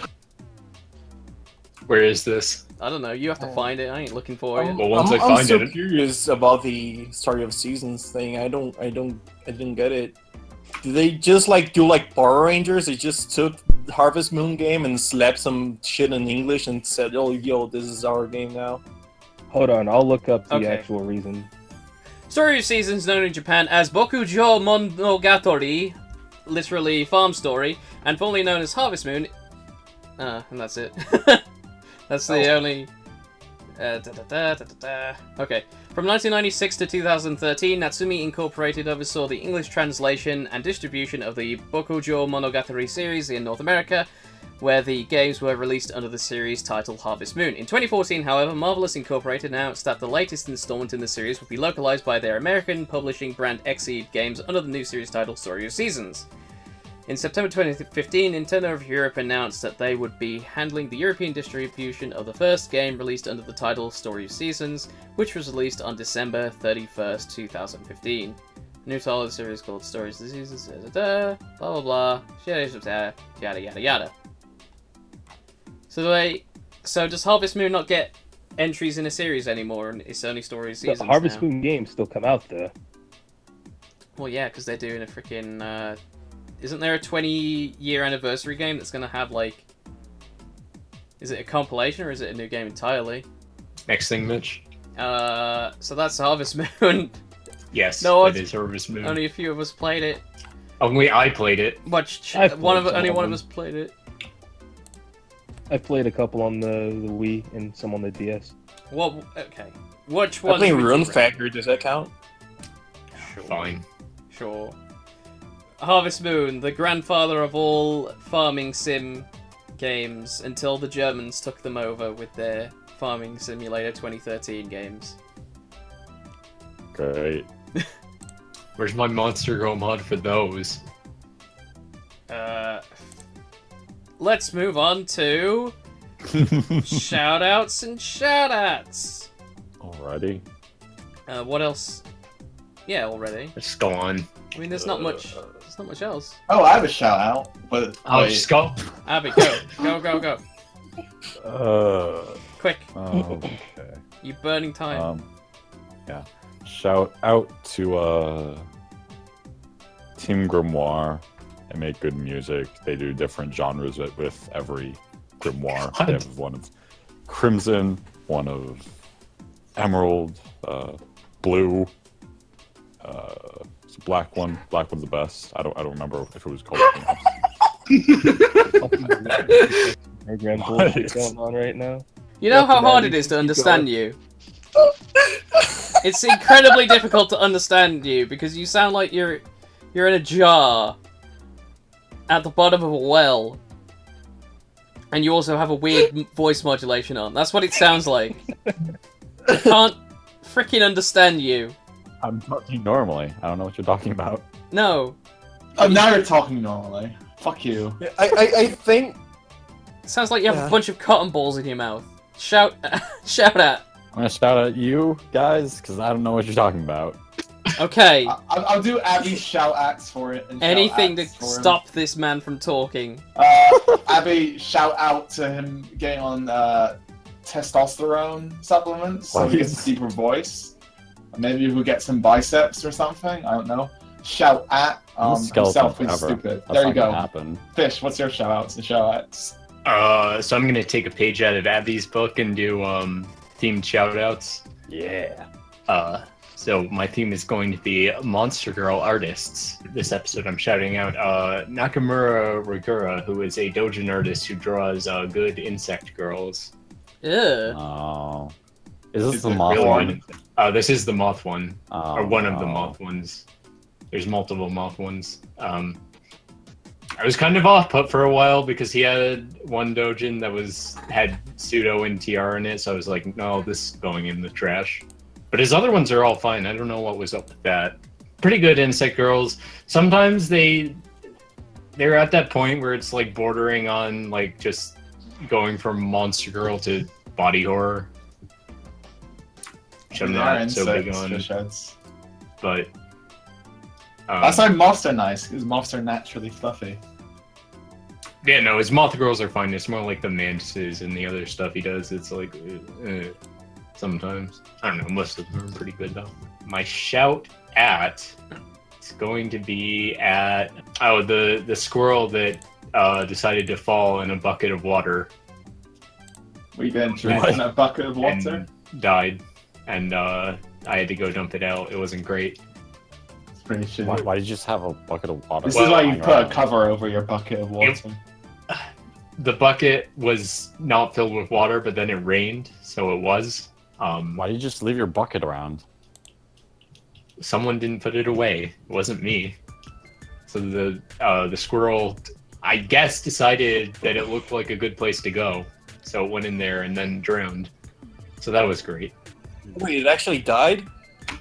[SPEAKER 3] Where is this?
[SPEAKER 1] I don't know. You have to find it. I ain't looking for it.
[SPEAKER 3] Well, once I
[SPEAKER 5] I'm
[SPEAKER 3] find
[SPEAKER 5] so
[SPEAKER 3] it-
[SPEAKER 5] curious about the Story of Seasons thing. I didn't get it. Did they just like do like Power Rangers? They just took Harvest Moon game and slapped some shit in English and said, "Oh, yo, this is our game now."
[SPEAKER 4] Hold on, I'll look up the
[SPEAKER 1] Okay.
[SPEAKER 4] actual reason.
[SPEAKER 1] Story of Seasons, known in Japan as Bokujo Monogatari, literally farm story, and formerly known as Harvest Moon. And that's it. That's the only. Okay. From 1996 to 2013, Natsumi Incorporated oversaw the English translation and distribution of the Bokujo Monogatari series in North America, where the games were released under the series title Harvest Moon. In 2014, however, Marvelous Incorporated announced that the latest installment in the series would be localized by their American publishing brand Exceed Games under the new series title Story of Seasons. In September 2015, Nintendo of Europe announced that they would be handling the European distribution of the first game released under the title Story of Seasons, which was released on December 31st, 2015. A new title of the series called Stories of the Seasons, blah blah blah, yada yada yada. So does Harvest Moon not get entries in a series anymore, and it's only Story of Seasons
[SPEAKER 4] The Harvest
[SPEAKER 1] now?
[SPEAKER 4] Moon games still come out though.
[SPEAKER 1] Well, yeah, because they're doing a freaking. Isn't there a 20-year anniversary game that's going to have, like... Is it a compilation, or is it a new game entirely?
[SPEAKER 3] Next thing, Mitch.
[SPEAKER 1] So that's Harvest Moon.
[SPEAKER 3] Yes,
[SPEAKER 1] No,
[SPEAKER 3] it is Harvest Moon.
[SPEAKER 1] Only a few of us played it.
[SPEAKER 3] Only I played it.
[SPEAKER 4] I've
[SPEAKER 1] Only
[SPEAKER 4] played some
[SPEAKER 1] one
[SPEAKER 4] of
[SPEAKER 1] of us played it.
[SPEAKER 4] I played a couple on the Wii and some on the DS.
[SPEAKER 1] What? Okay. Which
[SPEAKER 5] I
[SPEAKER 1] one?
[SPEAKER 5] playing Rune Factory. Does that count?
[SPEAKER 3] Fine.
[SPEAKER 1] Sure. Harvest Moon, the grandfather of all farming sim games until the Germans took them over with their Farming Simulator 2013 games.
[SPEAKER 2] Great.
[SPEAKER 3] Where's my Monster Girl mod for those?
[SPEAKER 1] Let's move on to shoutouts and shoutouts.
[SPEAKER 2] Alrighty.
[SPEAKER 1] What else? Yeah, already.
[SPEAKER 3] Let's go on.
[SPEAKER 1] I mean, there's not much. There's not much else.
[SPEAKER 6] Oh, I have a shout out, but
[SPEAKER 3] I'll just go.
[SPEAKER 1] Abby, go. Quick,
[SPEAKER 2] Okay.
[SPEAKER 1] you burning time.
[SPEAKER 2] Yeah. Shout out to Team Grimoire. They make good music. They do different genres with every Grimoire. They have one of Crimson, one of Emerald, Blue. It's a black one. Black one's the best. I don't remember if it was called something else.
[SPEAKER 4] Program bullshit going on right now.
[SPEAKER 1] You know how hard it is to understand you? It's incredibly difficult to understand you because you sound like you're in a jar at the bottom of a well. And you also have a weird voice modulation on. That's what it sounds like. I can't freaking understand you.
[SPEAKER 2] I'm talking normally. I don't know what you're talking about.
[SPEAKER 1] No.
[SPEAKER 6] oh, now you're talking normally. Fuck you.
[SPEAKER 5] I think
[SPEAKER 1] It sounds like you have a bunch of cotton balls in your mouth. Shout at.
[SPEAKER 2] I'm gonna shout at you guys because I don't know what you're talking about.
[SPEAKER 1] Okay.
[SPEAKER 6] I'll do Abby's shout outs for it. And
[SPEAKER 1] Anything to
[SPEAKER 6] shout-outs for him.
[SPEAKER 1] stop this man from talking.
[SPEAKER 6] Abby, shout out to him getting on testosterone supplements so he gets a deeper voice. Maybe we'll get some biceps or something. I don't know. Shout at himself is stupid.
[SPEAKER 2] That's
[SPEAKER 6] there you
[SPEAKER 2] not
[SPEAKER 6] go.
[SPEAKER 2] gonna happen.
[SPEAKER 6] Fish, what's your shout outs and shout outs?
[SPEAKER 3] So I'm gonna take a page out of Abby's book and do themed shoutouts.
[SPEAKER 2] Yeah.
[SPEAKER 3] So my theme is going to be Monster Girl artists. This episode I'm shouting out Nakamura Rigura, who is a doujin artist who draws good insect girls.
[SPEAKER 1] Ugh.
[SPEAKER 2] Oh. Is this
[SPEAKER 3] It's
[SPEAKER 2] the
[SPEAKER 3] a
[SPEAKER 2] moth
[SPEAKER 3] real
[SPEAKER 2] one?
[SPEAKER 3] This is the moth one,
[SPEAKER 2] Oh,
[SPEAKER 3] or one of the
[SPEAKER 2] no.
[SPEAKER 3] moth ones. There's multiple moth ones. I was kind of off put for a while because he had one doujin that had pseudo NTR in it, so I was like, no, this is going in the trash. But his other ones are all fine. I don't know what was up with that. Pretty good insect girls. Sometimes they're at that point where it's like bordering on like just going from monster girl to body horror. Which I'm not so big on.
[SPEAKER 6] Fishheads.
[SPEAKER 3] But
[SPEAKER 6] That's why moths are nice, because moths are naturally fluffy.
[SPEAKER 3] yeah, no, his moth girls are fine. It's more like the mantises and the other stuff he does. It's like sometimes. I don't know. Most of them are pretty good though. My shout at is going to be at the squirrel that decided to fall in a bucket of water.
[SPEAKER 6] We then drank in a bucket of water.
[SPEAKER 3] And died, and I had to go dump it out. It wasn't great.
[SPEAKER 6] It's pretty shitty.
[SPEAKER 2] Why did you just have a bucket of water?
[SPEAKER 6] This is why you
[SPEAKER 2] lying
[SPEAKER 6] put a
[SPEAKER 2] around?
[SPEAKER 6] cover over your bucket of water.
[SPEAKER 3] The bucket was not filled with water, but then it rained, so it was.
[SPEAKER 2] Why did you just leave your bucket around?
[SPEAKER 3] Someone didn't put it away. It wasn't me. So the squirrel, I guess, decided that it looked like a good place to go. So it went in there and then drowned. So that was great.
[SPEAKER 5] wait, it actually died?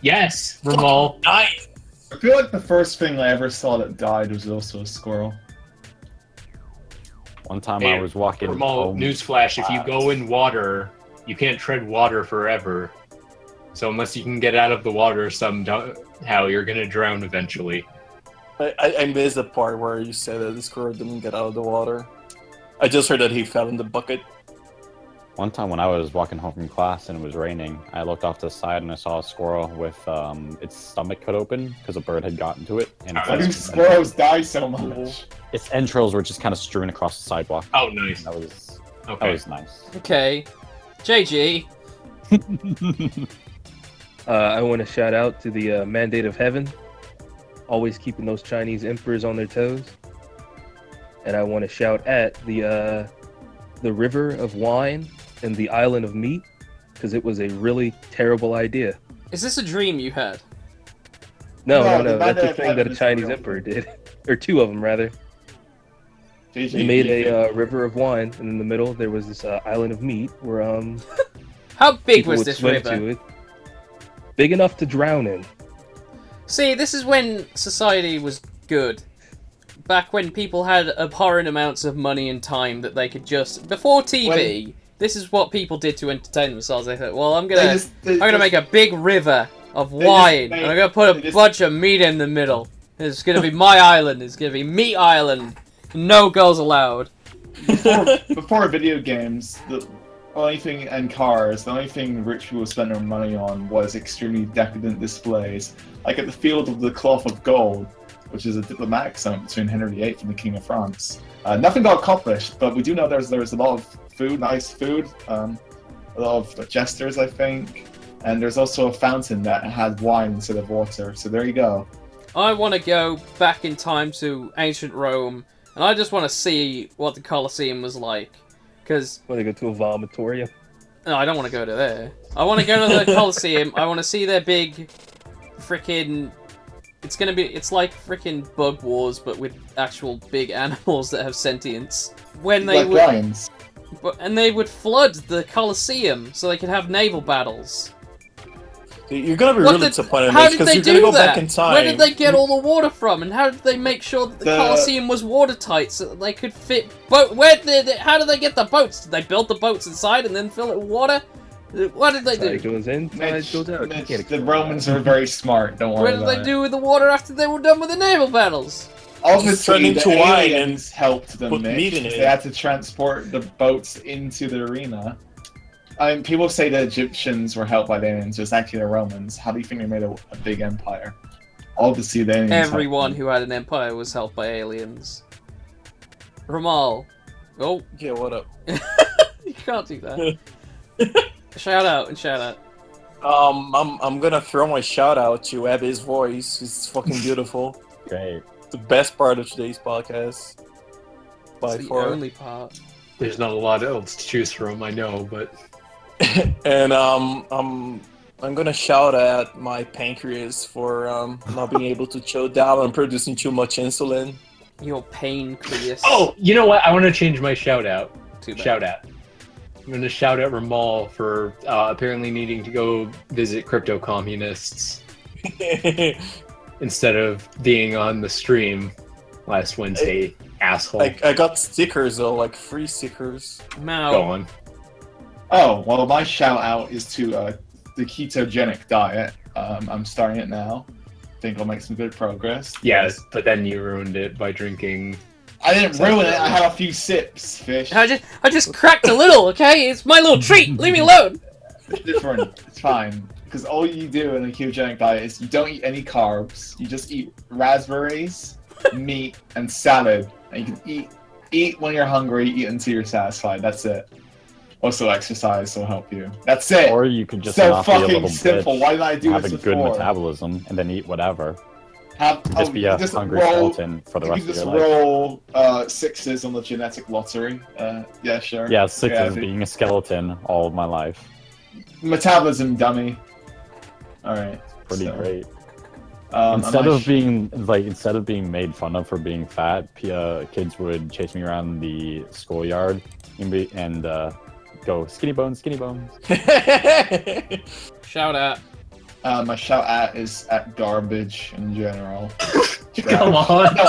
[SPEAKER 3] Yes, Ramal.
[SPEAKER 5] Nice.
[SPEAKER 6] I feel like the first thing I ever saw that died was also a squirrel.
[SPEAKER 2] One time
[SPEAKER 3] Hey,
[SPEAKER 2] I was walking
[SPEAKER 3] Ramal,
[SPEAKER 2] home.
[SPEAKER 3] newsflash, if you go in water, you can't tread water forever. So unless you can get out of the water somehow, you're gonna drown eventually.
[SPEAKER 5] I missed the part where you said that the squirrel didn't get out of the water. I just heard that he fell in the bucket.
[SPEAKER 2] One time when I was walking home from class and it was raining, I looked off to the side and I saw a squirrel with its stomach cut open because a bird had gotten to it. And
[SPEAKER 6] Why do squirrels die so much?
[SPEAKER 2] its entrails were just kind of strewn across the sidewalk.
[SPEAKER 3] Oh, nice.
[SPEAKER 2] That was
[SPEAKER 3] Okay.
[SPEAKER 2] nice.
[SPEAKER 1] Okay. JG.
[SPEAKER 4] I want to shout out to the Mandate of Heaven, always keeping those Chinese emperors on their toes. And I want to shout at the River of Wine and the Island of Meat, because it was a really terrible idea.
[SPEAKER 1] Is this a dream you had?
[SPEAKER 4] No.
[SPEAKER 6] the
[SPEAKER 4] That's a
[SPEAKER 6] Mandalay
[SPEAKER 4] thing that a
[SPEAKER 6] Island is
[SPEAKER 4] Chinese
[SPEAKER 6] real.
[SPEAKER 4] emperor did, or two of them rather. They made a river of wine, and in the middle there was this island of meat where
[SPEAKER 1] How big
[SPEAKER 4] people
[SPEAKER 1] was
[SPEAKER 4] would
[SPEAKER 1] this
[SPEAKER 4] swim
[SPEAKER 1] river?
[SPEAKER 4] to it. Big enough to drown in.
[SPEAKER 1] See, this is when society was good. Back when people had abhorrent amounts of money and time that they could just... Before TV, this is what people did to entertain themselves. They thought, well, I'm gonna make a big river of wine, and I'm gonna put a bunch of meat in the middle. It's gonna be my island. It's gonna be Meat Island. No girls allowed.
[SPEAKER 6] Before video games, the only thing, and cars, the only thing rich people spent their money on was extremely decadent displays. Like at the Field of the Cloth of Gold, which is a diplomatic summit between Henry VIII and the King of France. Nothing got accomplished, but we do know there's a lot of food, nice food, a lot of jesters, I think, and there's also a fountain that had wine instead of water, so there you go.
[SPEAKER 1] I want to go back in time to ancient Rome, and I just want to see what the Colosseum was like. Because...
[SPEAKER 4] Want to go to a vomitorium?
[SPEAKER 1] No, I don't want to go to there. I want to go to the Colosseum. I want to see their big... frickin'... It's like frickin' Bug Wars, but with actual big animals that have sentience. When they
[SPEAKER 6] Like lions.
[SPEAKER 1] And they would flood the Colosseum so they could have naval battles.
[SPEAKER 5] You're gonna be really disappointed
[SPEAKER 1] How did
[SPEAKER 5] because
[SPEAKER 1] they
[SPEAKER 5] you're gonna
[SPEAKER 1] do
[SPEAKER 5] go
[SPEAKER 1] that?
[SPEAKER 5] back in time.
[SPEAKER 1] Where did they get all the water from? And how did they make sure that the Colosseum was watertight so that they could fit boat? How did they get the boats? Did they build the boats inside and then fill it with water? What did they do?
[SPEAKER 4] Side goes in, side goes out.
[SPEAKER 6] Mitch, the Romans are very smart, don't worry
[SPEAKER 1] What did
[SPEAKER 6] about
[SPEAKER 1] they
[SPEAKER 6] it.
[SPEAKER 1] do with the water after they were done with the naval battles?
[SPEAKER 6] Obviously,
[SPEAKER 5] turn into
[SPEAKER 6] the
[SPEAKER 5] wine
[SPEAKER 6] aliens helped them,
[SPEAKER 5] put
[SPEAKER 6] Mitch.
[SPEAKER 5] meat in it.
[SPEAKER 6] They had to transport the boats into the arena. I mean, people say the Egyptians were helped by the aliens, it was actually the Romans. How do you think they made a big empire? Obviously, the aliens
[SPEAKER 1] Everyone
[SPEAKER 6] helped
[SPEAKER 1] who had an empire was helped by aliens. Ramal. Oh,
[SPEAKER 5] Yeah, what up?
[SPEAKER 1] you can't do that. Shout out and shout out.
[SPEAKER 5] I'm gonna throw my shout out to Abby's voice. It's fucking beautiful.
[SPEAKER 2] Great.
[SPEAKER 5] The best part of today's podcast. By
[SPEAKER 1] It's the
[SPEAKER 5] far.
[SPEAKER 1] only part.
[SPEAKER 3] There's not a lot else to choose from, I know, but
[SPEAKER 5] And I'm gonna shout at my pancreas for not being able to chow down and producing too much insulin.
[SPEAKER 1] Your pancreas.
[SPEAKER 3] oh, you know what? I want to change my shout out.
[SPEAKER 1] Too bad.
[SPEAKER 3] Shout out. I'm going to shout out Ramal for apparently needing to go visit crypto communists instead of being on the stream last Wednesday. Asshole.
[SPEAKER 5] I got stickers though, like free stickers.
[SPEAKER 1] Mao.
[SPEAKER 3] Go on.
[SPEAKER 6] Oh, well, my shout out is to the ketogenic diet. I'm starting it now. Think I'll make some good progress.
[SPEAKER 3] Yes, but then you ruined it by drinking.
[SPEAKER 6] I didn't ruin it. I had a few sips, Fish.
[SPEAKER 1] I just cracked a little, okay? It's my little treat. Leave me alone.
[SPEAKER 6] It's different. It's fine. Because all you do in a ketogenic diet is you don't eat any carbs. You just eat raspberries, meat, and salad. And you can eat when you're hungry, eat until you're satisfied. That's it. Also exercise will help you. That's it.
[SPEAKER 2] Or you could just
[SPEAKER 6] So
[SPEAKER 2] not be a
[SPEAKER 6] fucking
[SPEAKER 2] little
[SPEAKER 6] simple.
[SPEAKER 2] bitch,
[SPEAKER 6] Why did I do
[SPEAKER 2] have
[SPEAKER 6] this
[SPEAKER 2] a good
[SPEAKER 6] before?
[SPEAKER 2] metabolism, and then eat whatever.
[SPEAKER 6] Just
[SPEAKER 2] Be a hungry skeleton for the
[SPEAKER 6] You
[SPEAKER 2] rest
[SPEAKER 6] can
[SPEAKER 2] of
[SPEAKER 6] just
[SPEAKER 2] your life.
[SPEAKER 6] roll sixes on the genetic lottery. Yeah, sure.
[SPEAKER 2] Yeah, six
[SPEAKER 6] Yeah,
[SPEAKER 2] is being a skeleton all of my life.
[SPEAKER 6] Metabolism dummy. Alright.
[SPEAKER 2] Pretty
[SPEAKER 6] so,
[SPEAKER 2] great.
[SPEAKER 6] Instead
[SPEAKER 2] Instead of being made fun of for being fat, kids would chase me around the schoolyard and go skinny bones, skinny bones.
[SPEAKER 1] Shout out.
[SPEAKER 6] my shout out is at garbage in general.
[SPEAKER 3] Come on.
[SPEAKER 6] No,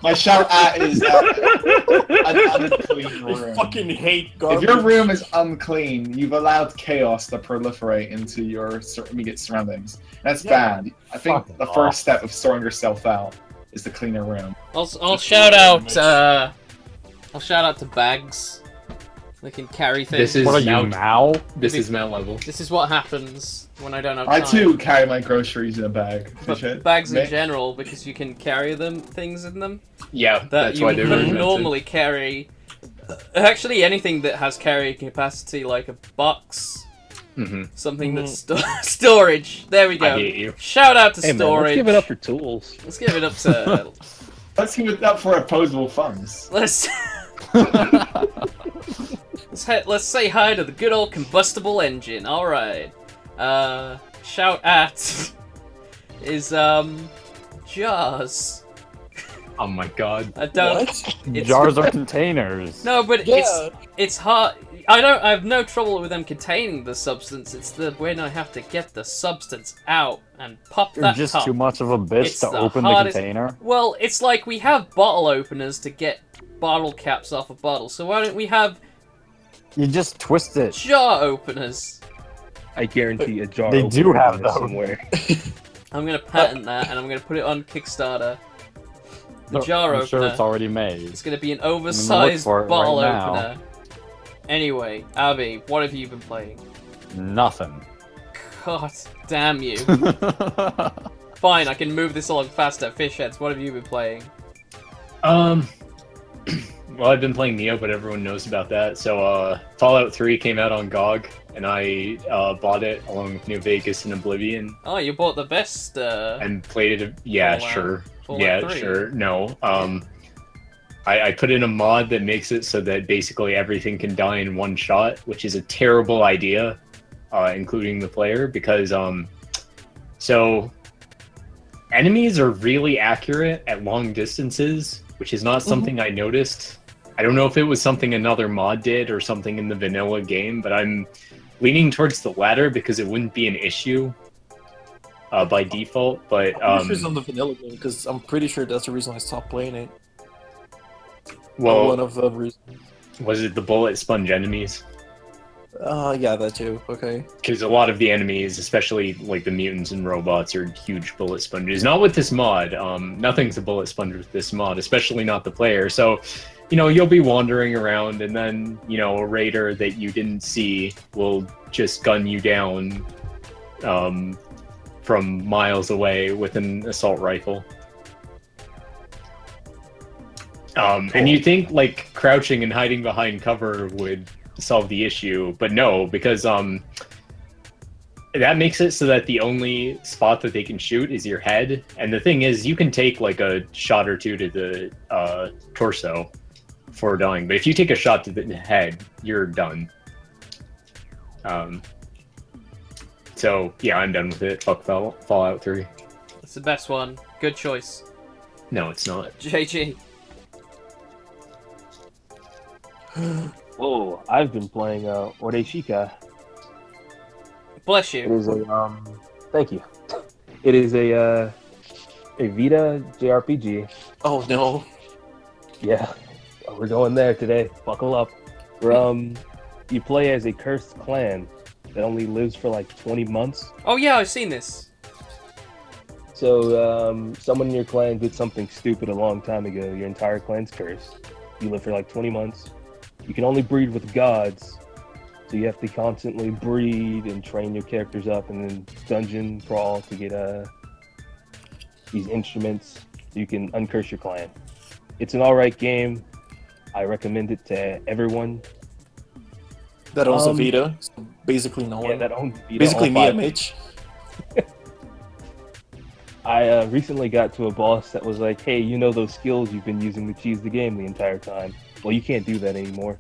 [SPEAKER 6] my shout out is at an unclean
[SPEAKER 5] I
[SPEAKER 6] room.
[SPEAKER 5] fucking hate
[SPEAKER 6] If
[SPEAKER 5] garbage.
[SPEAKER 6] your room is unclean, you've allowed chaos to proliferate into your immediate surroundings. That's bad. I think
[SPEAKER 2] Fuck
[SPEAKER 6] the
[SPEAKER 2] off.
[SPEAKER 6] first step of sorting yourself out is to clean your room.
[SPEAKER 1] I'll shout out. I'll shout out to Bags. They can carry things.
[SPEAKER 3] This is
[SPEAKER 2] What are you,
[SPEAKER 3] Mao.
[SPEAKER 2] Mao?
[SPEAKER 3] This is Mount level.
[SPEAKER 1] This is what happens when I don't have
[SPEAKER 6] I
[SPEAKER 1] time.
[SPEAKER 6] too carry my groceries in a bag.
[SPEAKER 1] But
[SPEAKER 6] Fishhead.
[SPEAKER 1] bags in
[SPEAKER 6] Mate.
[SPEAKER 1] general, because you can carry things in them
[SPEAKER 3] Yeah,
[SPEAKER 1] that
[SPEAKER 3] that's
[SPEAKER 1] you
[SPEAKER 3] why they're
[SPEAKER 1] wouldn't
[SPEAKER 3] invented.
[SPEAKER 1] normally carry. Actually, anything that has carrying capacity, like a box,
[SPEAKER 3] Mhm.
[SPEAKER 1] something that's storage. There we
[SPEAKER 3] I
[SPEAKER 1] go.
[SPEAKER 3] hate you.
[SPEAKER 1] Shout out to
[SPEAKER 4] Hey man,
[SPEAKER 1] storage.
[SPEAKER 4] let's give it up for tools.
[SPEAKER 1] Let's give it up to.
[SPEAKER 6] Let's give it up for opposable funds.
[SPEAKER 1] let's. Let's say hi to the good old combustible engine. All right. Shout at is jars.
[SPEAKER 3] Oh my god.
[SPEAKER 1] I don't.
[SPEAKER 5] What?
[SPEAKER 1] It's,
[SPEAKER 2] Jars are containers.
[SPEAKER 1] No, but
[SPEAKER 5] Yeah.
[SPEAKER 1] it's hard. I have no trouble with them containing the substance. It's the when I have to get the substance out and pop
[SPEAKER 2] You're
[SPEAKER 1] that
[SPEAKER 2] just
[SPEAKER 1] top.
[SPEAKER 2] too much of a bitch
[SPEAKER 1] It's
[SPEAKER 2] to
[SPEAKER 1] the
[SPEAKER 2] open the
[SPEAKER 1] hardest-
[SPEAKER 2] container.
[SPEAKER 1] Well, it's like we have bottle openers to get bottle caps off a bottle. So why don't we have
[SPEAKER 2] You just twist it.
[SPEAKER 1] jar openers?
[SPEAKER 4] I guarantee a jar.
[SPEAKER 2] They do
[SPEAKER 4] opener
[SPEAKER 2] have
[SPEAKER 4] is
[SPEAKER 2] those.
[SPEAKER 4] somewhere.
[SPEAKER 1] I'm gonna patent that, and I'm gonna put it on Kickstarter. The
[SPEAKER 2] No,
[SPEAKER 1] jar
[SPEAKER 2] I'm
[SPEAKER 1] opener.
[SPEAKER 2] sure it's already made.
[SPEAKER 1] It's gonna be an
[SPEAKER 2] look
[SPEAKER 1] oversized
[SPEAKER 2] for it
[SPEAKER 1] bottle
[SPEAKER 2] right now.
[SPEAKER 1] opener. Anyway, Abby, what have you been playing?
[SPEAKER 2] Nothing.
[SPEAKER 1] God damn you. Fine, I can move this along faster. Fishheads, what have you been playing?
[SPEAKER 3] Well, I've been playing Neo, but everyone knows about that. So, Fallout 3 came out on GOG, and I bought it along with New Vegas and Oblivion,
[SPEAKER 1] Oh, you bought the best,
[SPEAKER 3] and played it. Yeah,
[SPEAKER 1] Fallout-
[SPEAKER 3] sure.
[SPEAKER 1] Fallout
[SPEAKER 3] Yeah,
[SPEAKER 1] 3.
[SPEAKER 3] sure. No. I put in a mod that makes it so that basically everything can die in one shot, which is a terrible idea, including the player, because so enemies are really accurate at long distances, which is not something I noticed. I don't know if it was something another mod did or something in the vanilla game, but I'm leaning towards the latter because it wouldn't be an issue by default. But
[SPEAKER 5] I'm pretty sure it's on the vanilla game because I'm pretty sure that's the reason I stopped playing it.
[SPEAKER 3] well,
[SPEAKER 5] One of the reasons.
[SPEAKER 3] was it the bullet sponge enemies?
[SPEAKER 5] Yeah, that too. Okay.
[SPEAKER 3] Because a lot of the enemies, especially like the mutants and robots, are huge bullet sponges. Not with this mod. Nothing's a bullet sponge with this mod, especially not the player. So, you know, you'll be wandering around, and then, you know, a raider that you didn't see will just gun you down from miles away with an assault rifle. And you think like crouching and hiding behind cover would solve the issue, but no, because that makes it so that the only spot that they can shoot is your head. And the thing is, you can take like a shot or two to the torso for dying, but if you take a shot to the head, you're done. So yeah, I'm done with it. Fuck Fallout 3.
[SPEAKER 1] It's the best one. Good choice.
[SPEAKER 3] No, it's not.
[SPEAKER 1] JG.
[SPEAKER 4] Whoa, I've been playing Oreshika.
[SPEAKER 1] Bless
[SPEAKER 4] It
[SPEAKER 1] you.
[SPEAKER 4] is a thank you. It is a Vita JRPG.
[SPEAKER 5] Oh no.
[SPEAKER 4] Yeah, we're going there today. Buckle up. Where you play as a cursed clan that only lives for like 20 months.
[SPEAKER 1] Oh yeah, I've seen this.
[SPEAKER 4] So someone in your clan did something stupid a long time ago. Your entire clan's cursed. You live for like 20 months. You can only breed with gods. So you have to constantly breed and train your characters up and then dungeon crawl to get these instruments so you can uncurse your clan. It's an alright game. I recommend it to everyone.
[SPEAKER 5] That owns a Vita. So basically no one.
[SPEAKER 4] Yeah, that owns Vita.
[SPEAKER 5] Basically
[SPEAKER 4] all
[SPEAKER 5] me and
[SPEAKER 4] five.
[SPEAKER 5] Mitch.
[SPEAKER 4] I recently got to a boss that was like, hey, you know those skills you've been using to cheese the game the entire time. Well, you can't do that anymore.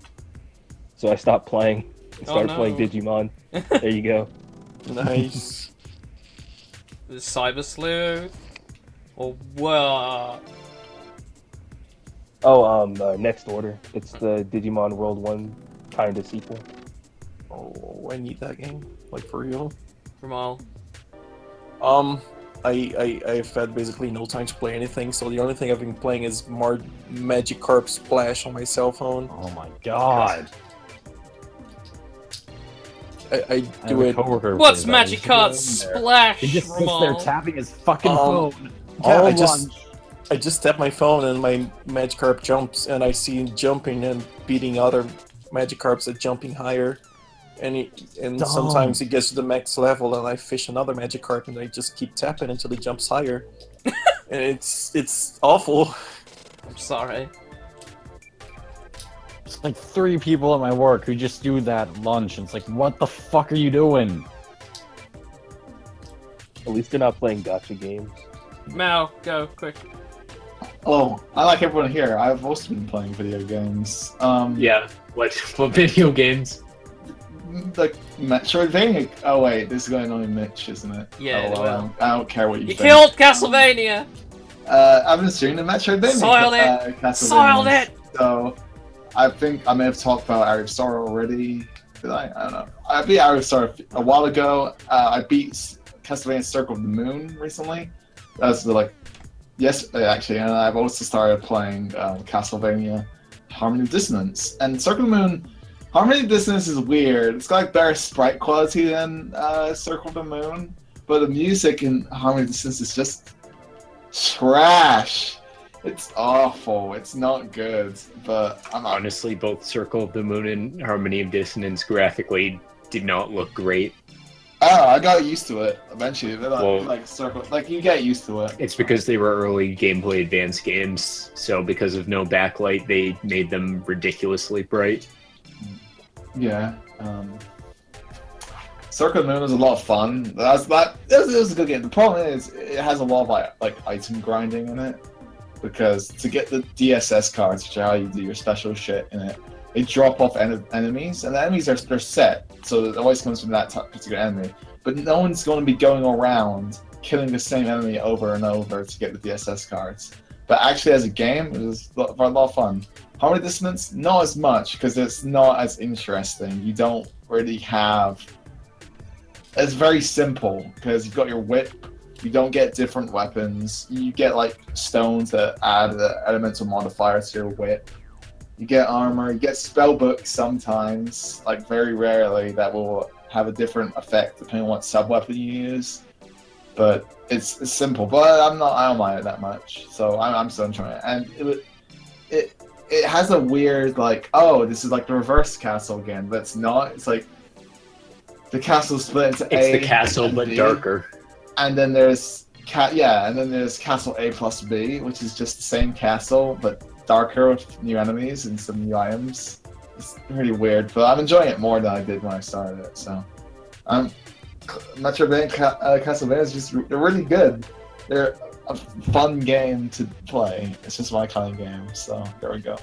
[SPEAKER 4] So I stopped playing and started
[SPEAKER 1] no.
[SPEAKER 4] playing Digimon. There you go.
[SPEAKER 5] Nice.
[SPEAKER 1] Cyber Sleuth. Or what?
[SPEAKER 4] Oh, Next Order. It's the Digimon World 1 kind of sequel.
[SPEAKER 5] Oh, I need that game. Like for real.
[SPEAKER 1] Ramal.
[SPEAKER 5] I've had basically no time to play anything, so the only thing I've been playing is Magikarp Splash on my cell phone.
[SPEAKER 2] Oh my god.
[SPEAKER 5] I do it.
[SPEAKER 1] What's Magikarp Splash,
[SPEAKER 2] He just sits there
[SPEAKER 1] Ramal?
[SPEAKER 2] tapping his fucking phone.
[SPEAKER 5] Yeah,
[SPEAKER 2] all
[SPEAKER 5] I just tap my phone and my Magikarp jumps, and I see him jumping and beating other Magikarps at jumping higher. And sometimes he gets to the max level, and I fish another Magikarp, and I just keep tapping until he jumps higher. And it's awful.
[SPEAKER 1] I'm sorry.
[SPEAKER 2] It's like 3 people at my work who just do that at lunch. And it's like, what the fuck are you doing?
[SPEAKER 4] At least they're not playing gacha games.
[SPEAKER 1] Mao, go, quick.
[SPEAKER 6] Hello, I like everyone here. I've also been playing video games.
[SPEAKER 3] Yeah. What video games?
[SPEAKER 6] like Metroidvania. Oh wait, this is going on in Mitch, isn't it?
[SPEAKER 1] Yeah,
[SPEAKER 6] Oh,
[SPEAKER 1] well.
[SPEAKER 6] I don't care what you
[SPEAKER 1] You
[SPEAKER 6] think.
[SPEAKER 1] killed Castlevania!
[SPEAKER 6] I've been streaming the Metroidvania.
[SPEAKER 1] Soiled it!
[SPEAKER 6] Castlevania.
[SPEAKER 1] Soiled it!
[SPEAKER 6] So, I think I may have talked about Area of Sorrow already. Did I? I don't know. I beat Area of Sorrow a while ago. I beat Castlevania Circle of the Moon recently. That was yesterday actually, and I've also started playing Castlevania Harmony of Dissonance. And Circle of the Moon, Harmony of Dissonance is weird. It's got like better sprite quality than Circle of the Moon, but the music in Harmony of Dissonance is just trash. It's awful. It's not good. But
[SPEAKER 3] Honestly, both Circle of the Moon and Harmony of Dissonance graphically did not look great.
[SPEAKER 6] Oh, I got used to it eventually. They're
[SPEAKER 3] Well,
[SPEAKER 6] like Circle, like you get used to it.
[SPEAKER 3] It's because they were early Game Boy Advance games, so because of no backlight, they made them ridiculously bright.
[SPEAKER 6] Yeah. Circle of the Moon was a lot of fun. It was a good game. The problem is it has a lot of like item grinding in it, because to get the DSS cards, which are how you do your special shit in it, they drop off enemies, and the enemies they're set, so it always comes from that particular enemy. But no one's going to be going around killing the same enemy over and over to get the DSS cards. But actually, as a game, it was a lot of fun. Harmony Dissonance, not as much, because it's not as interesting. You don't really have... It's very simple, because you've got your whip, you don't get different weapons, you get like stones that add the elemental modifier to your whip. You get armor, you get spellbooks sometimes, like very rarely, that will have a different effect depending on what sub-weapon you use. But it's simple, but I don't mind it that much, so I'm still enjoying it. And it has a weird, like, oh, this is like the reverse castle again, but it's not. It's like the castle split into
[SPEAKER 3] It's
[SPEAKER 6] A
[SPEAKER 3] the castle,
[SPEAKER 6] and
[SPEAKER 3] but
[SPEAKER 6] B.
[SPEAKER 3] darker.
[SPEAKER 6] And then there's Castle A plus B, which is just the same castle but darker with new enemies and some new items. It's really weird, but I'm enjoying it more than I did when I started it. So, Metroidvania Castlevania is they're really good. They're a fun game to play. It's just my kind of game. So there we go.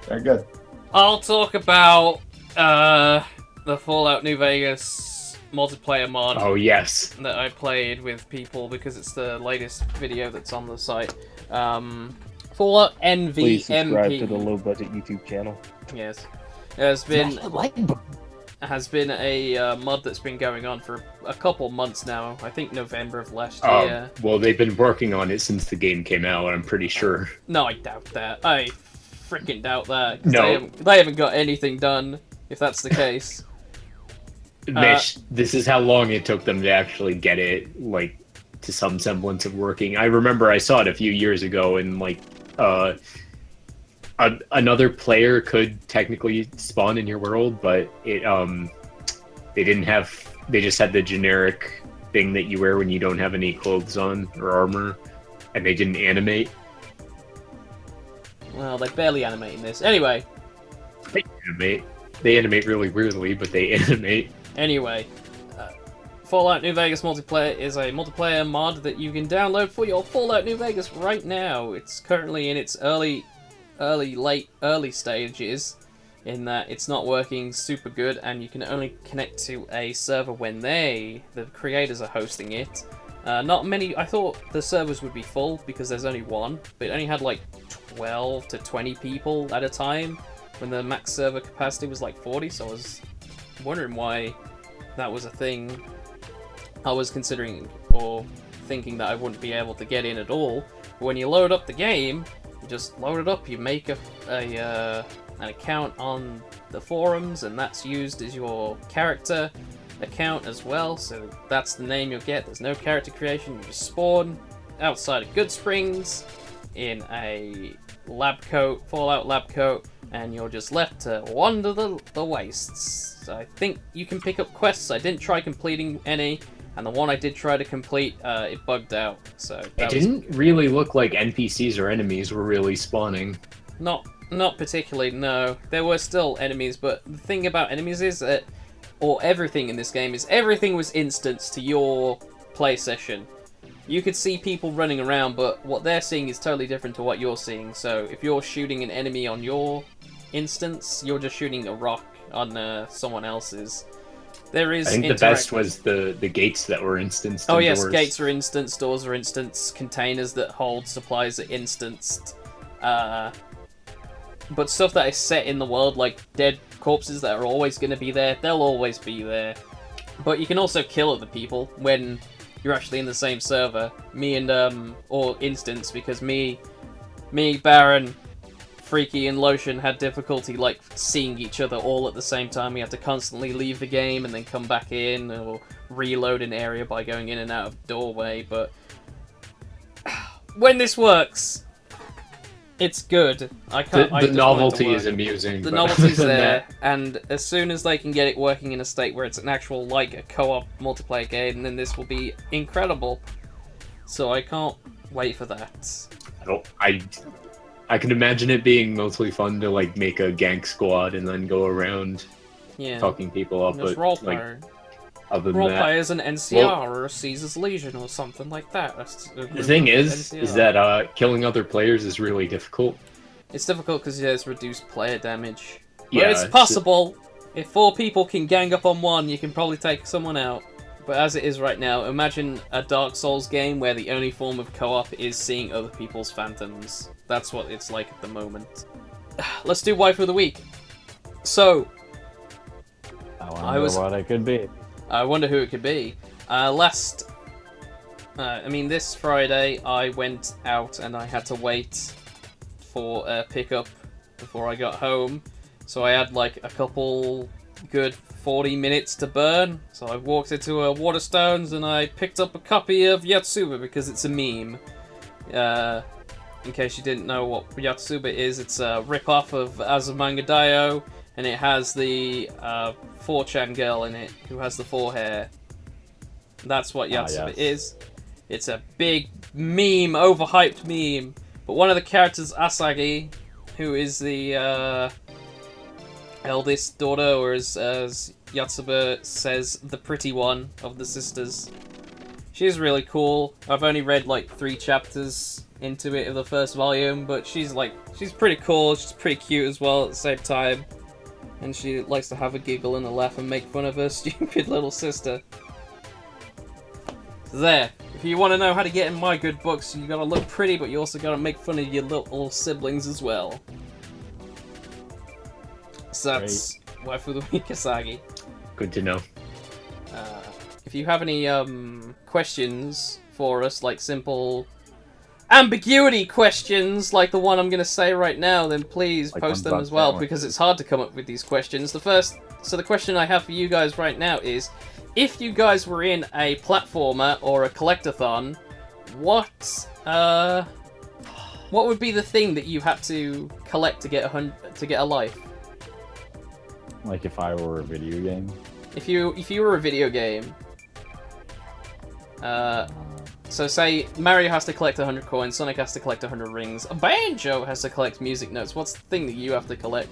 [SPEAKER 6] They're good.
[SPEAKER 1] I'll talk about the Fallout New Vegas multiplayer mod.
[SPEAKER 3] Oh, yes.
[SPEAKER 1] That I played with people because it's the latest video that's on the site. Fallout NVMP.
[SPEAKER 4] Please subscribe to the low budget YouTube channel.
[SPEAKER 1] Yes, has been a mod that's been going on for a couple months now. I think November of last year.
[SPEAKER 3] Well, they've been working on it since the game came out, I'm pretty sure.
[SPEAKER 1] No, I doubt that. I freaking doubt that.
[SPEAKER 3] No.
[SPEAKER 1] They haven't got anything done, if that's the case.
[SPEAKER 3] Mitch, this is how long it took them to actually get it, like, to some semblance of working. I remember I saw it a few years ago, and, like, another player could technically spawn in your world, but it they just had the generic thing that you wear when you don't have any clothes on or armor, and they didn't animate.
[SPEAKER 1] Well, they barely animate in this. Anyway.
[SPEAKER 3] They animate really weirdly, but they animate.
[SPEAKER 1] Anyway, Fallout New Vegas multiplayer is a multiplayer mod that you can download for your Fallout New Vegas right now. It's currently in its early stages, in that it's not working super good, and you can only connect to a server when the creators are hosting it. Not many. I thought the servers would be full because there's only one, but it only had like 12 to 20 people at a time when the max server capacity was like 40. So I was wondering why that was a thing. I was considering or thinking that I wouldn't be able to get in at all. But when you load up the game, you just load it up, you make an account on the forums, and that's used as your character account as well, so that's the name you'll get. There's no character creation, you just spawn outside of Good Springs in a lab coat, Fallout lab coat, and you're just left to wander the wastes. So I think you can pick up quests. I didn't try completing any, and the one I did try to complete, it bugged out. So
[SPEAKER 3] it didn't really look like NPCs or enemies were really spawning.
[SPEAKER 1] Not particularly, no. There were still enemies, but the thing about enemies is that, or everything in this game, is everything was instanced to your play session. You could see people running around, but what they're seeing is totally different to what you're seeing. So if you're shooting an enemy on your instance, you're just shooting a rock on someone else's. There is.
[SPEAKER 3] I think the best was the gates that were instanced.
[SPEAKER 1] Oh yes,
[SPEAKER 3] doors.
[SPEAKER 1] gates are instanced, doors are instanced, containers that hold supplies are instanced. But stuff that is set in the world, like dead corpses that are always going to be there, they'll always be there. But you can also kill other people when you're actually in the same server. Me and or instance, because me, Baron, Freaky, and Lotion had difficulty like seeing each other all at the same time. We had to constantly leave the game and then come back in, or reload an area by going in and out of doorway. But when this works, it's good.
[SPEAKER 3] The novelty is amusing.
[SPEAKER 1] The novelty's there, and as soon as they can get it working in a state where it's an actual, like, a co-op multiplayer game, then this will be incredible. So I can't wait for that.
[SPEAKER 3] I can imagine it being mostly fun to like make a gank squad and then go around fucking people up.
[SPEAKER 1] Just
[SPEAKER 3] But
[SPEAKER 1] roleplay.
[SPEAKER 3] like, other than
[SPEAKER 1] Roleplay
[SPEAKER 3] that,
[SPEAKER 1] as an NCR or a Caesar's Legion or something like that.
[SPEAKER 3] the thing is that killing other players is really difficult.
[SPEAKER 1] It's difficult because there's reduced player damage. But
[SPEAKER 3] Yeah,
[SPEAKER 1] it's possible. If 4 people can gang up on one, you can probably take someone out. But as it is right now, imagine a Dark Souls game where the only form of co-op is seeing other people's phantoms. That's what it's like at the moment. Let's do Waifu of the Week. So,
[SPEAKER 2] I wonder what it could be.
[SPEAKER 1] I wonder who it could be. This Friday I went out and I had to wait for a pickup before I got home. So I had like a couple good 40 minutes to burn. So I walked into Waterstones and I picked up a copy of Yatsuba because it's a meme. In case you didn't know what Yatsuba is, it's a rip-off of Azumanga Daioh, and it has the 4chan girl in it who has the 4 hair. That's what Yatsuba is. It's a big meme, overhyped meme. But one of the characters, Asagi, who is the eldest daughter, or as Yatsuba says, the pretty one of the sisters. She's really cool. I've only read like 3 chapters into it of the first volume, but she's pretty cool. She's pretty cute as well at the same time. And she likes to have a giggle and a laugh and make fun of her stupid little sister. So there. If you want to know how to get in my good books, you gotta look pretty, but you also gotta make fun of your little siblings as well. So that's Waifu of the Week, Asagi.
[SPEAKER 3] Good to know.
[SPEAKER 1] If you have any questions for us, like simple ambiguity questions, like the one I'm going to say right now, then please post them as well, because it's hard to come up with these questions. The question I have for you guys right now is, if you guys were in a platformer or a collectathon, what would be the thing that you had to collect to get a life?
[SPEAKER 2] Like if I were a video game?
[SPEAKER 1] If you were a video game, so say Mario has to collect 100 coins, Sonic has to collect 100 rings, a Banjo has to collect music notes. What's the thing that you have to collect?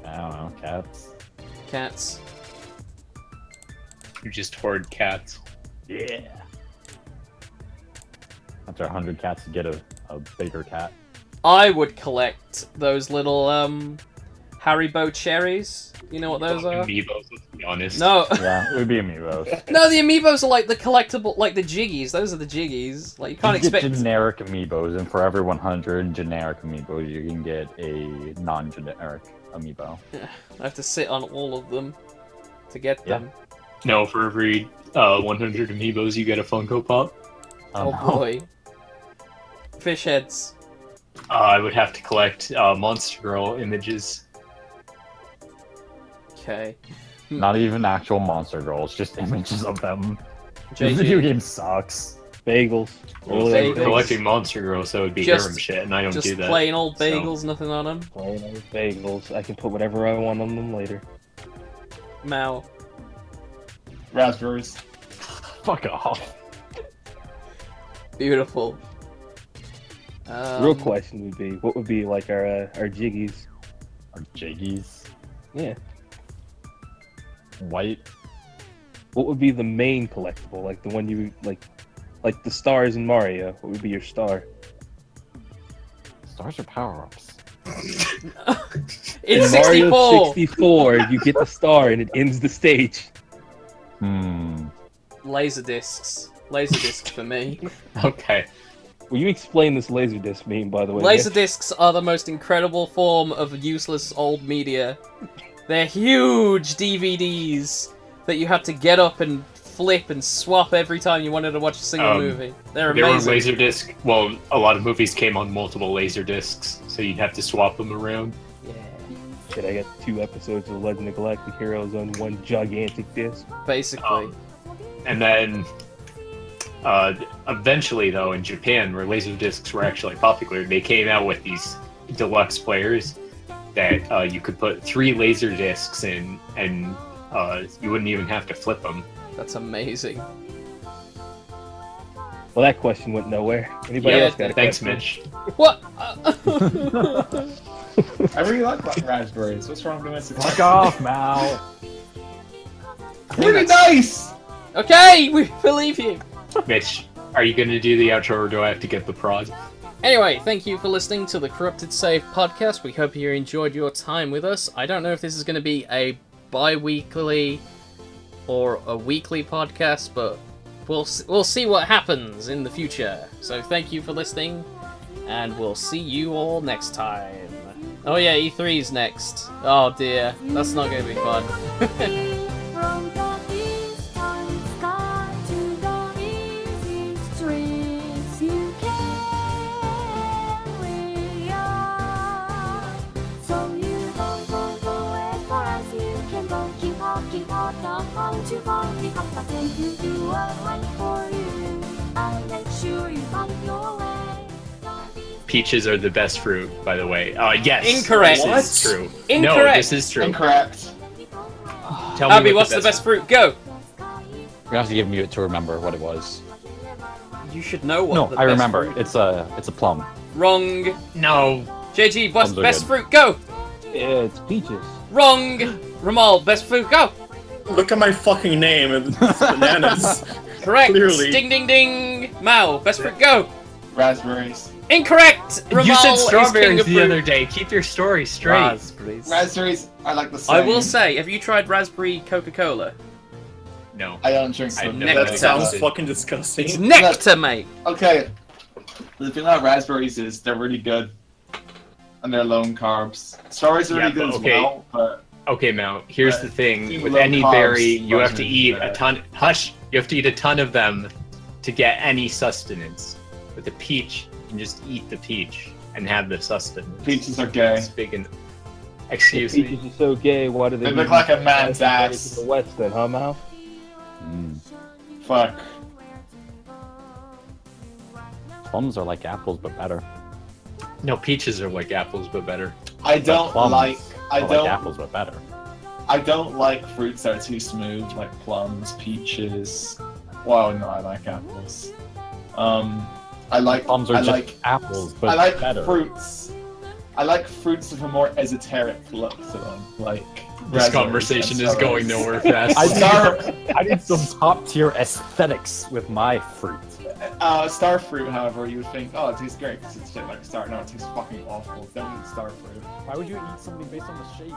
[SPEAKER 2] I don't know, cats.
[SPEAKER 1] Cats.
[SPEAKER 3] You just hoard cats.
[SPEAKER 2] Yeah. After 100 cats, you get a bigger cat.
[SPEAKER 1] I would collect those little Haribo cherries. You know what those are?
[SPEAKER 3] Amiibos, let's be honest.
[SPEAKER 1] No.
[SPEAKER 2] Yeah, it would be amiibos.
[SPEAKER 1] No, the amiibos are like the collectible, like the jiggies. Those are the jiggies. Like you can't expect
[SPEAKER 2] get generic amiibos, and for every 100 generic amiibos, you can get a non-generic amiibo.
[SPEAKER 1] I have to sit on all of them to get them.
[SPEAKER 3] No, for every 100 amiibos, you get a Funko Pop.
[SPEAKER 1] Oh boy. Fishheads.
[SPEAKER 3] I would have to collect Monster Girl images.
[SPEAKER 1] Okay.
[SPEAKER 2] Not even actual Monster Girls, just images of them. The
[SPEAKER 1] JG.
[SPEAKER 2] video game sucks.
[SPEAKER 4] Bagels.
[SPEAKER 3] Well,
[SPEAKER 1] Bagels.
[SPEAKER 3] I'm collecting Monster Girl, so it would be
[SPEAKER 1] Just-
[SPEAKER 3] harem shit, and I don't
[SPEAKER 1] Just
[SPEAKER 3] do that.
[SPEAKER 1] plain old bagels, nothing on them.
[SPEAKER 4] Plain old bagels. I can put whatever I want on them later.
[SPEAKER 1] Mao.
[SPEAKER 6] Raspberries.
[SPEAKER 2] Fuck off.
[SPEAKER 1] Beautiful.
[SPEAKER 4] Real question would be, what would be like our jiggies?
[SPEAKER 2] Or jiggies.
[SPEAKER 4] Yeah.
[SPEAKER 2] White.
[SPEAKER 4] What would be the main collectible? Like the one you like the stars in Mario. What would be your star?
[SPEAKER 2] Stars are power-ups.
[SPEAKER 1] In
[SPEAKER 4] Mario
[SPEAKER 1] 64!
[SPEAKER 4] 64, you get the star and it ends the stage.
[SPEAKER 1] Laserdiscs. Laserdiscs for me.
[SPEAKER 3] Okay.
[SPEAKER 4] Will you explain this Laserdisc meme, by the way?
[SPEAKER 1] Laserdiscs are the most incredible form of useless old media. They're huge DVDs that you had to get up and flip and swap every time you wanted to watch a single movie. They're amazing.
[SPEAKER 3] They were Laserdisc. Well, a lot of movies came on multiple Laserdiscs, so you'd have to swap them around.
[SPEAKER 1] Yeah.
[SPEAKER 4] Shit, I got 2 episodes of Legend of Galactic Heroes on one gigantic disc.
[SPEAKER 1] Basically.
[SPEAKER 3] And then, eventually, though, in Japan, where Laserdiscs were actually popular, they came out with these deluxe players that you could put 3 Laserdiscs in, and you wouldn't even have to flip them.
[SPEAKER 1] That's amazing.
[SPEAKER 4] Well, that question went nowhere. Anybody
[SPEAKER 1] Yeah,
[SPEAKER 4] else got a
[SPEAKER 3] Thanks,
[SPEAKER 4] question?
[SPEAKER 3] Mitch.
[SPEAKER 1] What?
[SPEAKER 6] I really like raspberries. What's wrong with this?
[SPEAKER 7] Fuck off, Mal.
[SPEAKER 6] Really nice!
[SPEAKER 1] Okay, we believe you.
[SPEAKER 3] Mitch, are you going to do the outro, or do I have to get the prod?
[SPEAKER 1] Anyway, thank you for listening to the Corrupted Save podcast. We hope you enjoyed your time with us. I don't know if this is going to be a bi-weekly or a weekly podcast, but we'll see what happens in the future. So thank you for listening, and we'll see you all next time. Oh yeah, E3's next. Oh dear, that's not going to be fun.
[SPEAKER 8] From the eastern sky to the easy streets, you carry on. So you go as far as you can go. Keep on, not on too far. Pick up the thing you do, I'll wait for you. I'll make sure you find your way.
[SPEAKER 3] Peaches are the best fruit, by the way. Yes.
[SPEAKER 1] Incorrect.
[SPEAKER 3] This is true. No,
[SPEAKER 1] Incorrect.
[SPEAKER 3] this is true.
[SPEAKER 6] Incorrect.
[SPEAKER 3] Tell me
[SPEAKER 1] Abby, what's the best fruit? Go!
[SPEAKER 2] You have to give me it to remember what it was.
[SPEAKER 1] You should know what
[SPEAKER 2] No,
[SPEAKER 1] the
[SPEAKER 2] I
[SPEAKER 1] best
[SPEAKER 2] remember.
[SPEAKER 1] fruit-
[SPEAKER 2] It's a plum.
[SPEAKER 1] Wrong.
[SPEAKER 3] No.
[SPEAKER 1] JG,
[SPEAKER 2] Plums are
[SPEAKER 1] best
[SPEAKER 2] good.
[SPEAKER 1] fruit? Go!
[SPEAKER 4] Yeah, it's peaches.
[SPEAKER 1] Wrong. Ramal, best fruit? Go!
[SPEAKER 5] Look at my fucking name, it's bananas.
[SPEAKER 1] Correct.
[SPEAKER 5] Clearly.
[SPEAKER 1] Ding ding ding. Mao, best fruit? Go!
[SPEAKER 6] Raspberries.
[SPEAKER 1] Incorrect! Ramal
[SPEAKER 3] You said
[SPEAKER 1] is king
[SPEAKER 3] strawberries
[SPEAKER 1] of
[SPEAKER 3] the
[SPEAKER 1] fruit.
[SPEAKER 3] other day. Keep your story straight.
[SPEAKER 6] Raspberries are like the same.
[SPEAKER 1] I will say, have you tried raspberry Coca-Cola?
[SPEAKER 3] No.
[SPEAKER 6] I don't drink
[SPEAKER 3] I
[SPEAKER 6] soda.
[SPEAKER 3] never
[SPEAKER 5] That sounds
[SPEAKER 3] Disgusting.
[SPEAKER 5] fucking disgusting.
[SPEAKER 1] It's nectar, mate.
[SPEAKER 6] Okay. The thing about raspberries is they're really good. And they're low in carbs. Strawberries are
[SPEAKER 3] Yeah,
[SPEAKER 6] really good
[SPEAKER 3] but
[SPEAKER 6] as
[SPEAKER 3] okay.
[SPEAKER 6] well, but
[SPEAKER 3] Okay, Mal, here's
[SPEAKER 6] Right.
[SPEAKER 3] the thing.
[SPEAKER 6] Eat
[SPEAKER 3] With
[SPEAKER 6] low
[SPEAKER 3] any
[SPEAKER 6] carbs,
[SPEAKER 3] berry, you have to
[SPEAKER 6] versus
[SPEAKER 3] eat a
[SPEAKER 6] better.
[SPEAKER 3] ton. Hush! You have to eat a ton of them to get any sustenance. With a peach, you can just eat the peach and have the sustenance.
[SPEAKER 6] peaches are gay.
[SPEAKER 3] It's big and. Excuse me.
[SPEAKER 4] Peaches are so gay, why do they
[SPEAKER 6] They look
[SPEAKER 4] give
[SPEAKER 6] like
[SPEAKER 4] you
[SPEAKER 6] a man's
[SPEAKER 4] raspberries
[SPEAKER 6] ass.
[SPEAKER 4] to the west then, huh, Mal?
[SPEAKER 6] Fuck.
[SPEAKER 2] Plums are like apples, but better.
[SPEAKER 3] No, peaches are like apples, but better.
[SPEAKER 6] I don't
[SPEAKER 2] plums
[SPEAKER 6] like. I
[SPEAKER 2] are
[SPEAKER 6] don't.
[SPEAKER 2] like apples, but better.
[SPEAKER 6] I don't like fruits that are too smooth, like plums, peaches. Well, no, I like apples. I like.
[SPEAKER 2] Plums are
[SPEAKER 6] I
[SPEAKER 2] just
[SPEAKER 6] like.
[SPEAKER 2] apples, but
[SPEAKER 6] I like
[SPEAKER 2] better.
[SPEAKER 6] fruits. I like fruits with a more esoteric look to them, like.
[SPEAKER 3] This
[SPEAKER 6] raspberries
[SPEAKER 3] conversation
[SPEAKER 6] and
[SPEAKER 3] is going
[SPEAKER 6] strawberries.
[SPEAKER 3] nowhere fast.
[SPEAKER 2] I need some top tier aesthetics with my fruit.
[SPEAKER 6] Star fruit, however, you would think, oh, it tastes great because it's shaped like a star. No, it tastes fucking awful. Don't eat star fruit.
[SPEAKER 2] Why would you eat something based on the shape?